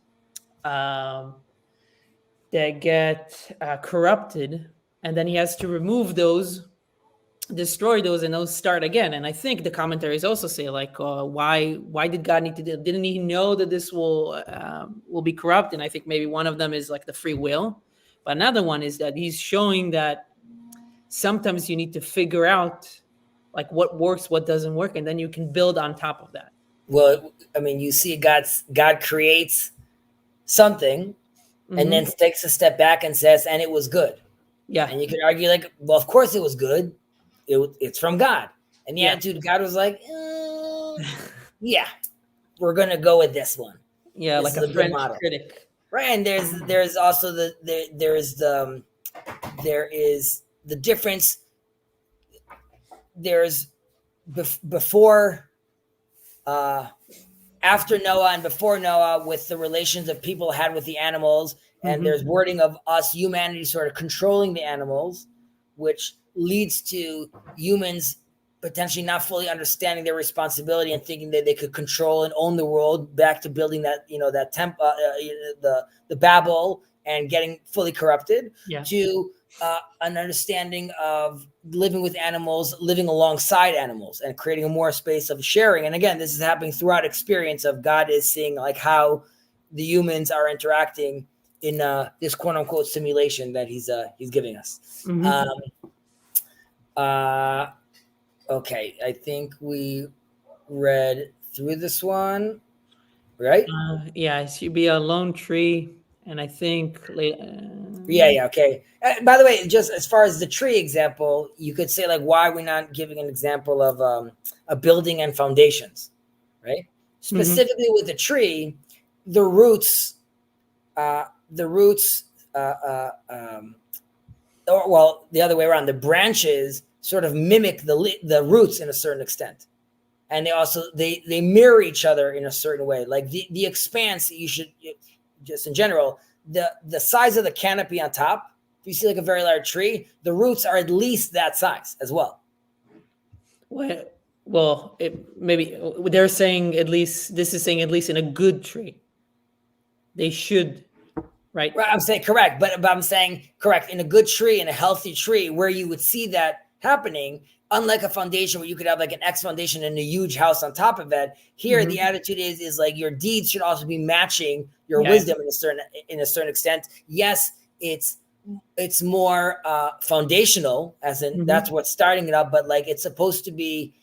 corrupted, and then he has to remove those, destroy those, and those start again. And I think the commentaries also say, like, why did God need to do? Didn't he know that this will be corrupt? And I think maybe one of them is like the free will, but another one is that he's showing that sometimes you need to figure out like what works, what doesn't work, and then you can build on top of that. Well, I mean, you see God creates something and then takes a step back and says, and it was good. Yeah. And you can argue, like, well, of course it was good. It's from God. And the attitude of God was like, yeah, we're going to go with this one. Yeah, this like a French critic. Right. And there's also there is the difference. There's before, after Noah and before Noah, with the relations that people had with the animals. And there's wording of us, humanity, sort of controlling the animals, which leads to humans potentially not fully understanding their responsibility and thinking that they could control and own the world, back to building that, that the Babel and getting fully corrupted, to an understanding of living with animals, living alongside animals, and creating a more space of sharing. And again, this is happening throughout experience of God is seeing like how the humans are interacting in this quote unquote simulation that he's giving us. Okay, I think we read through this one, right? It should be a lone tree, and I think okay. By the way, just as far as the tree example, you could say like, why are we not giving an example of a building and foundations, right? Specifically with the tree, the roots, or the other way around, the branches sort of mimic the roots in a certain extent. And they also, they mirror each other in a certain way. Like the expanse, you should, just in general, the size of the canopy on top, if you see like a very large tree, the roots are at least that size as well. Well, maybe they're saying at least, this is saying at least in a good tree. They should, right? I'm saying correct, but I'm saying correct. In a good tree, in a healthy tree, where you would see that happening, unlike a foundation where you could have like an X foundation and a huge house on top of it, here the attitude is like your deeds should also be matching your wisdom in a certain extent. Yes, it's more foundational, as in that's what's starting it up, but like you're supposed to be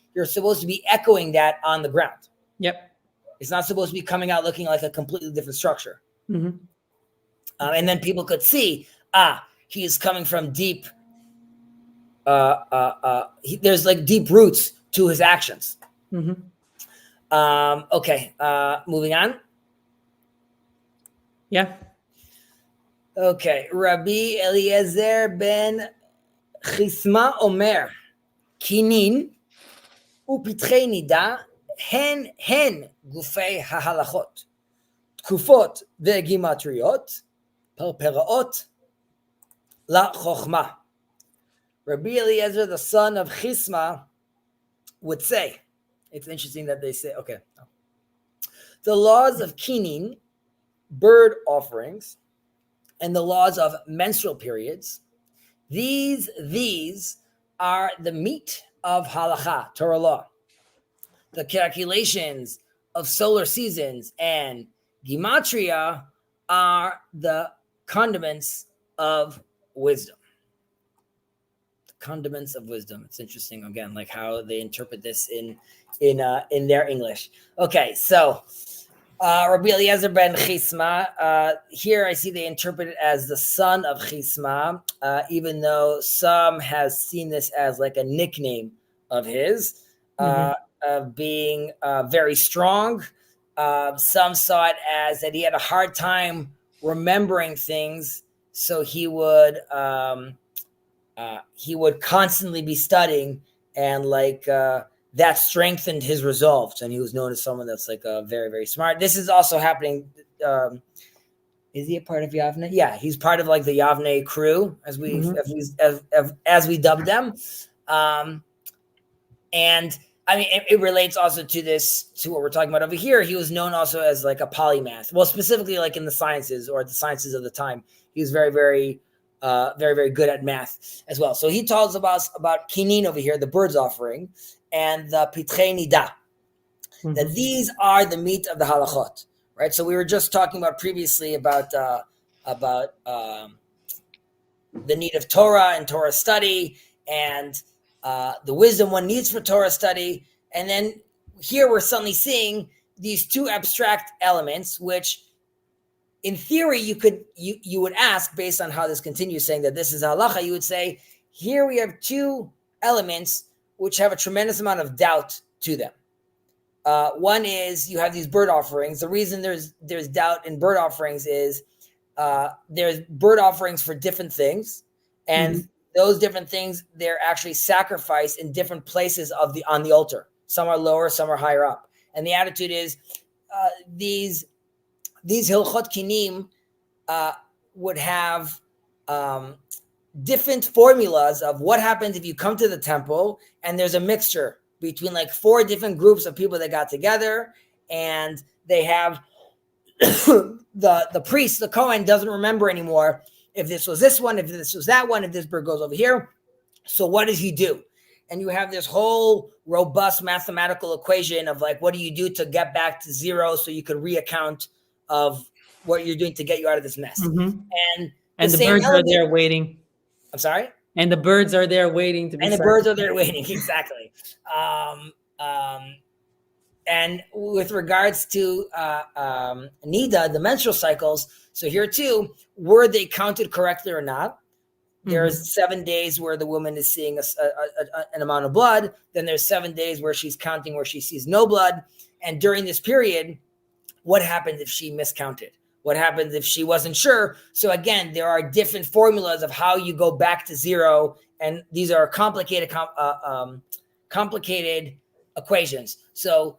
echoing that on the ground. Yep. It's not supposed to be coming out looking like a completely different structure. And then people could see, he is coming from deep. There's like deep roots to his actions. Okay. Moving on. Yeah. Okay. Rabbi Eliezer ben Chisma Omer, Kinin upitrei nida hen gufei hahalachot, tkufot vegimatriot, parperaot la chochma. Rabbi Eliezer, the son of Chisma, would say, it's interesting that they say, okay, the laws of kinin, bird offerings, and the laws of menstrual periods, these are the meat of halacha, Torah law. The calculations of solar seasons and gematria are the condiments of wisdom. Condiments of wisdom. It's interesting again, like how they interpret this in their English. Okay, so Rabbi Eliezer ben Chisma. Here I see they interpret it as the son of Chisma, even though some has seen this as like a nickname of his, of being very strong. Some saw it as that he had a hard time remembering things, so he would constantly be studying, and like that strengthened his resolve, and he was known as someone that's like very, very smart. This is also happening. Is he a part of Yavne? Yeah, he's part of like the Yavne crew, as we dubbed them. And I mean, it relates also to what we're talking about over here. He was known also as like a polymath. Well, specifically like in the sciences or the sciences of the time, he was very, very very good at math as well. So he tells us about kinin over here, the bird's offering, and the pitrei nida, that these are the meat of the halachot, right? So we were just talking about previously about the need of Torah and Torah study, and the wisdom one needs for Torah study. And then here we're suddenly seeing these two abstract elements, which in theory, you would ask, based on how this continues, saying that this is halacha, you would say, here we have two elements which have a tremendous amount of doubt to them. One is you have these bird offerings. The reason there's doubt in bird offerings is there's bird offerings for different things, and those different things, they're actually sacrificed in different places on the altar. Some are lower, some are higher up. And the attitude is these hilchot kinim would have different formulas of what happens if you come to the temple and there's a mixture between like 4 different groups of people that got together, and they have the priest, the Kohen, doesn't remember anymore if this was this one, if this was that one, if this bird goes over here. So what does he do? And you have this whole robust mathematical equation of like, what do you do to get back to 0 so you can reaccount of what you're doing to get you out of this mess. Mm-hmm. And the birds are there waiting. I'm sorry? And the birds are there waiting to be And the birds are there waiting, exactly. And with regards to Nida, the menstrual cycles, so here too, were they counted correctly or not? There's 7 days where the woman is seeing an amount of blood. Then there's 7 days where she's counting where she sees no blood. And during this period, what happens if she miscounted? What happens if she wasn't sure? So again, there are different formulas of how you go back to 0. And these are complicated equations. So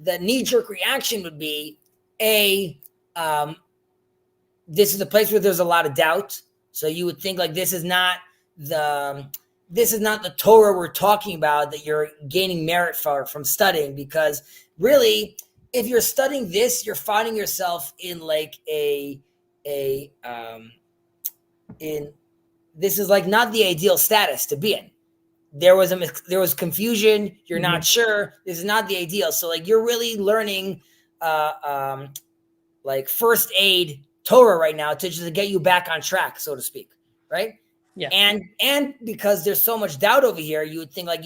the knee-jerk reaction would be, this is a place where there's a lot of doubt. So you would think like this is not the Torah we're talking about that you're gaining merit from studying, because really, if you're studying this, you're finding yourself in like this is like not the ideal status to be in. There was confusion. You're not sure. This is not the ideal. So like you're really learning like first aid Torah right now to just get you back on track, so to speak, right? Yeah. And because there's so much doubt over here, you would think like,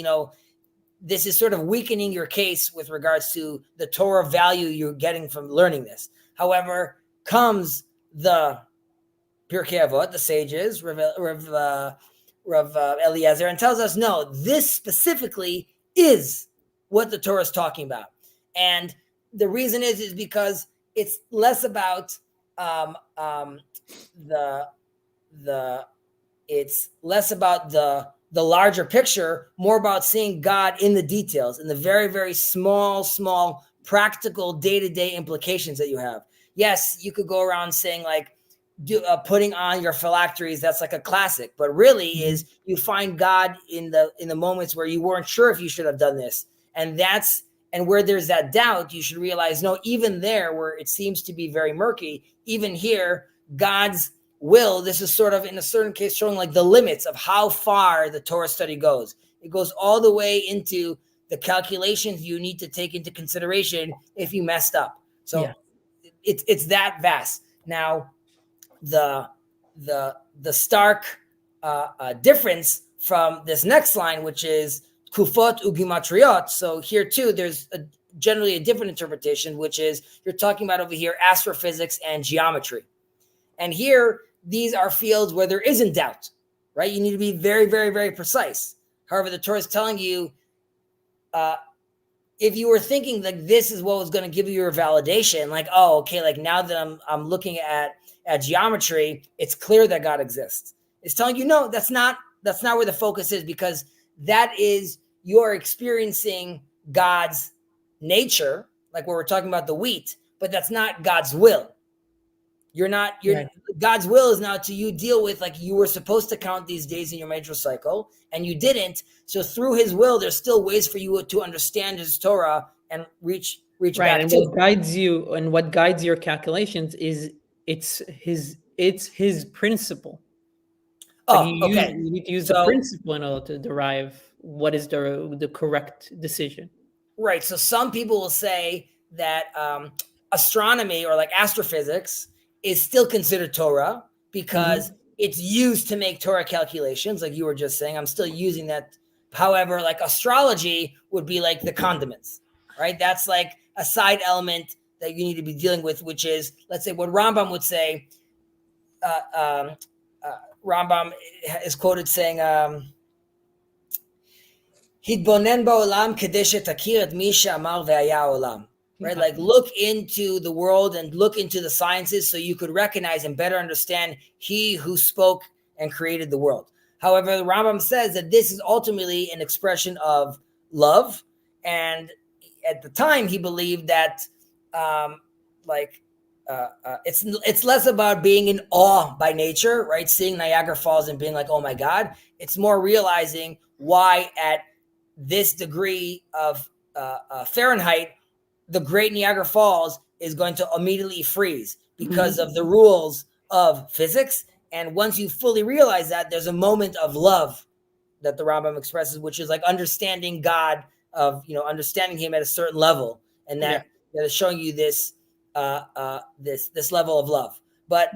this is sort of weakening your case with regards to the Torah value you're getting from learning this. However, comes the Pirkei Avot, the sages, Rav Eliezer, and tells us, no, this specifically is what the Torah is talking about. And the reason is because it's less about it's less about the larger picture, more about seeing God in the details, in the very, very small, practical day-to-day implications that you have. Yes, you could go around saying like, putting on your phylacteries, that's like a classic, but really is you find God in the moments where you weren't sure if you should have done this. And where there's that doubt, you should realize, no, even there where it seems to be very murky, even here, God's will, this is sort of in a certain case showing like the limits of how far the Torah study goes. It goes all the way into the calculations you need to take into consideration if you messed up. So it's that vast. Now, the stark difference from this next line, which is kufot ugimatriot. So here too, there's generally a different interpretation, which is you're talking about over here astrophysics and geometry. And here, these are fields where there isn't doubt, right? You need to be very, very, very precise. However, the Torah is telling you, if you were thinking like this is what was going to give you your validation, like, oh, okay, like now that I'm looking at geometry, it's clear that God exists. It's telling you, no, that's not where the focus is, because that is you're experiencing God's nature, like where we're talking about the wheat, but that's not God's will. God's will is now to you deal with like you were supposed to count these days in your menstrual cycle and you didn't. So through his will, there's still ways for you to understand his Torah and reach right. Back and to. What guides your calculations is it's his principle. Okay. You need to use the principle in order to derive what is the correct decision. Right. So some people will say that astronomy or like astrophysics is still considered Torah because it's used to make Torah calculations. Like you were just saying, I'm still using that. However, like astrology would be like the condiments, right? That's like a side element that you need to be dealing with, which is, let's say what Rambam would say. Rambam is quoted saying, Hidbonen ba'olam kedei shetakir et mi she'amar ve'haya olam. Right, like look into the world and look into the sciences so you could recognize and better understand he who spoke and created the world. However, the Rambam says that this is ultimately an expression of love. And at the time, he believed that like it's less about being in awe by nature, right? Seeing Niagara Falls and being like, oh my God. It's more realizing why at this degree of Fahrenheit, the Great Niagara Falls is going to immediately freeze because of the rules of physics. And once you fully realize that, there's a moment of love that the Rambam expresses, which is like understanding God, of understanding Him at a certain level, and that is showing you this this level of love. But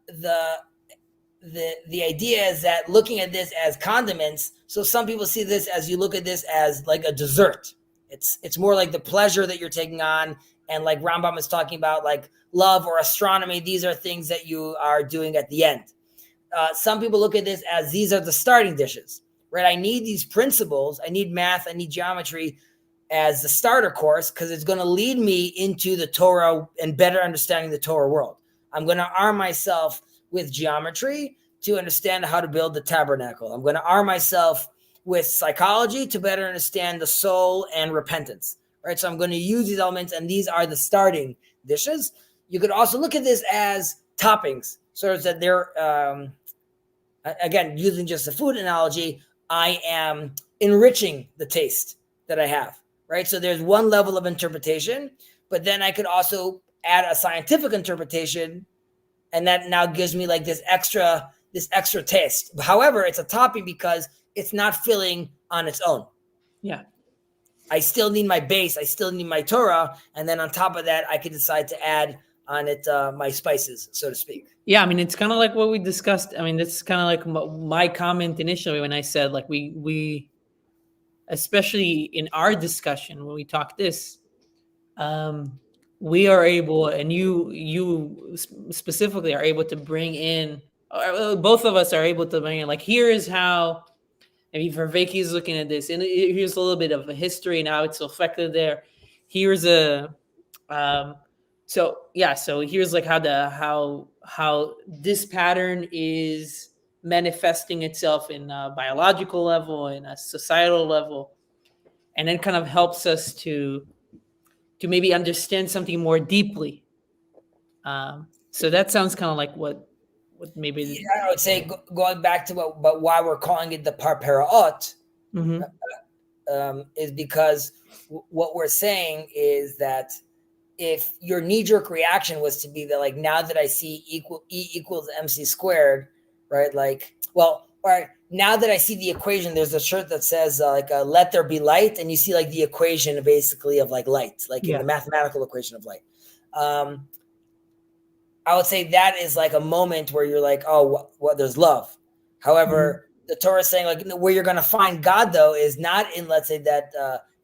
the idea is that looking at this as condiments. So some people see this as, you look at this as like a dessert. It's more like the pleasure that you're taking on, and like Rambam is talking about, like love or astronomy. These are things that you are doing at the end. Some people look at this as these are the starting dishes, right? I need these principles. I need math. I need geometry as the starter course, because it's going to lead me into the Torah and better understanding the Torah world. I'm going to arm myself with geometry to understand how to build the tabernacle. I'm going to arm myself with psychology to better understand the soul and repentance, right? So I'm going to use these elements, and these are the starting dishes. You could also look at this as toppings. So it's that they're, again, using just a food analogy, I am enriching the taste that I have, right? So there's one level of interpretation, but then I could also add a scientific interpretation, and that now gives me like this extra taste. However, it's a topping because it's not filling on its own. Yeah. I still need my base. I still need my Torah. And then on top of that, I can decide to add on it my spices, so to speak. Yeah, I mean, it's kind of like what we discussed. I mean, it's kind of like my comment initially when I said, like, we especially in our discussion when we talk this, we are able, and you specifically are able to bring in, both of us are able to bring in, like, here is how, maybe for Vicky is looking at this, and here's a little bit of a history and how it's affected there. Here's a, so here's like how this pattern is manifesting itself in a biological level, in a societal level, and then kind of helps us to maybe understand something more deeply. So that sounds kind of like what maybe. Yeah, I would say going back to why we're calling it the Parperaot, is because what we're saying is that if your knee-jerk reaction was to be that, like, now that I see E equals MC squared, right? Like, well, all right, now that I see the equation, there's a shirt that says let there be light, and you see like the equation basically of like light, like in the mathematical equation of light. I would say that is like a moment where you're like, oh, what there's love. However, the Torah is saying, like, where you're going to find God, though, is not in, let's say, that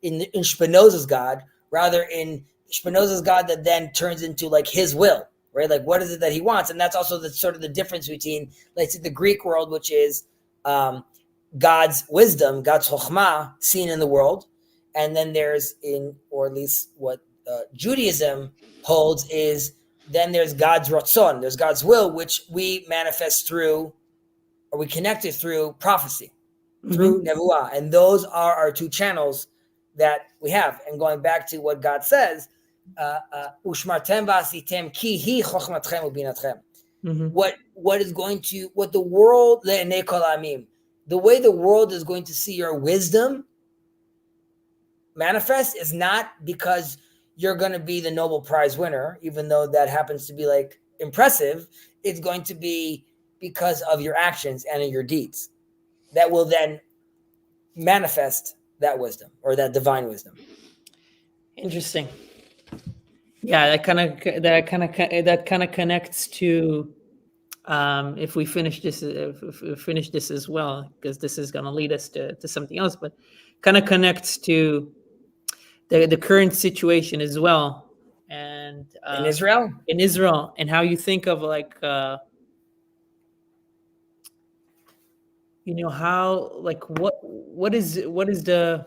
in Spinoza's God, rather in Spinoza's God that then turns into like his will, right? Like, what is it that he wants? And that's also the sort of the difference between, let's say, the Greek world, which is God's wisdom, God's chokhmah seen in the world. And then there's or at least what Judaism holds is, then there's God's ratzon, there's God's will, which we manifest through, or we connect it through prophecy, through nevuah. And those are our two channels that we have. And going back to what God says, ushmartem v'asitem ki hi chokhmatchem ubinatchem. What the world, the way the world is going to see your wisdom manifest is not because you're going to be the Nobel Prize winner, even though that happens to be like impressive. It's going to be because of your actions and your deeds that will then manifest that wisdom, or that divine wisdom. Interesting. Yeah, that kind of connects to if we finish this as well, because this is going to lead us to something else, but kind of connects to the current situation as well, and in Israel, and how you think of like how, like, what is the,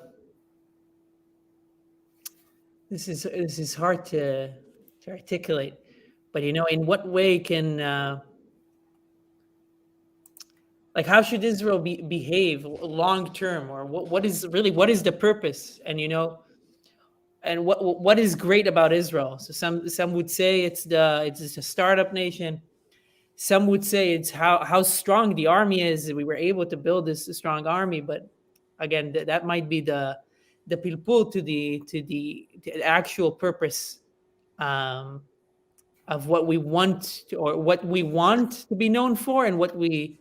this is hard to articulate, but in what way can like, how should Israel behave long term, or what is the purpose? And and what is great about Israel. So some would say it's just a startup nation. Some would say it's how strong the army is. We were able to build this strong army, but again, that might be the pilpul to the actual purpose of what we want or what we want to be known for, and what we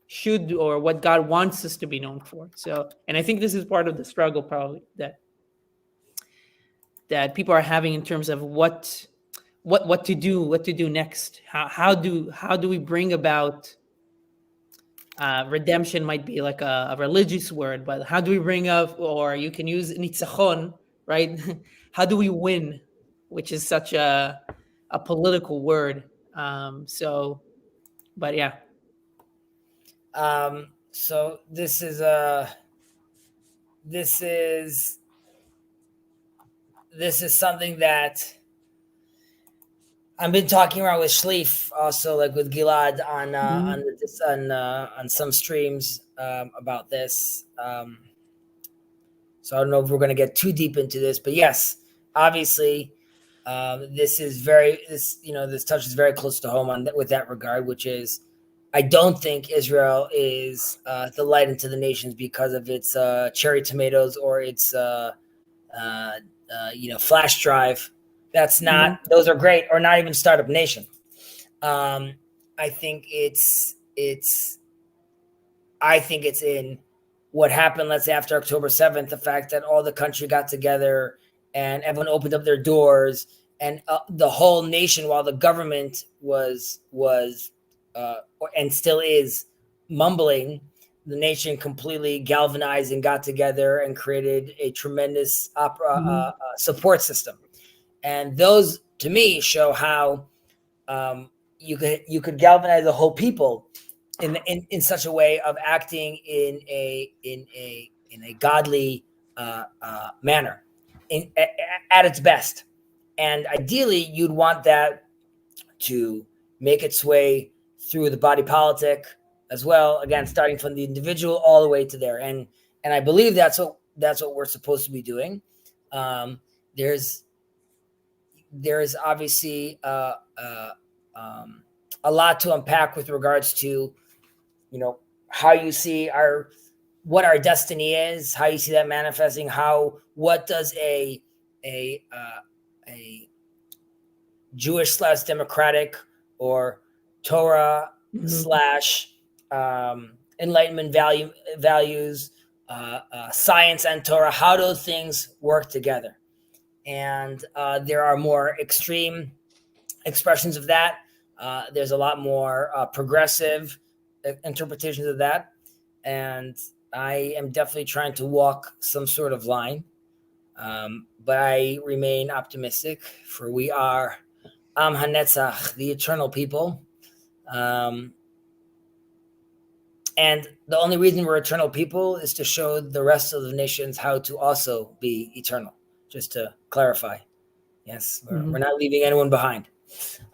should or what God wants us to be known for. So, and I think this is part of the struggle probably that people are having in terms of what to do next. How do we bring about redemption? Might be like a religious word, but how do we bring up, or you can use nitzachon, right? How do we win, which is such a political word. So, but yeah. So this is something that I've been talking around with Schleif, also like with Gilad on some streams about this. So I don't know if we're going to get too deep into this, but yes, obviously, this touches very close to home with that regard, which is, I don't think Israel is the light into the nations because of its cherry tomatoes or its flash drive. That's not; those are great, or not even startup nation. I think it's in what happened, let's say, after October 7th, the fact that all the country got together and everyone opened up their doors, and the whole nation, while the government was and still is mumbling, the nation completely galvanized and got together and created a tremendous support system. And those, to me, show how you could galvanize the whole people in such a way of acting in a godly manner, at its best. And ideally, you'd want that to make its way through the body politic as well. Again, starting from the individual all the way to there, and I believe that's what we're supposed to be doing. There's obviously a lot to unpack with regards to, how you see what our destiny is, how you see that manifesting, what does a Jewish / democratic or Torah / Enlightenment values, science and Torah, how those things work together. And there are more extreme expressions of that. There's a lot more progressive interpretations of that. And I am definitely trying to walk some sort of line. But I remain optimistic, for we are Am HaNetzach, the eternal people. And the only reason we're eternal people is to show the rest of the nations how to also be eternal, just to clarify. Yes, we're not leaving anyone behind.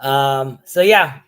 So yeah.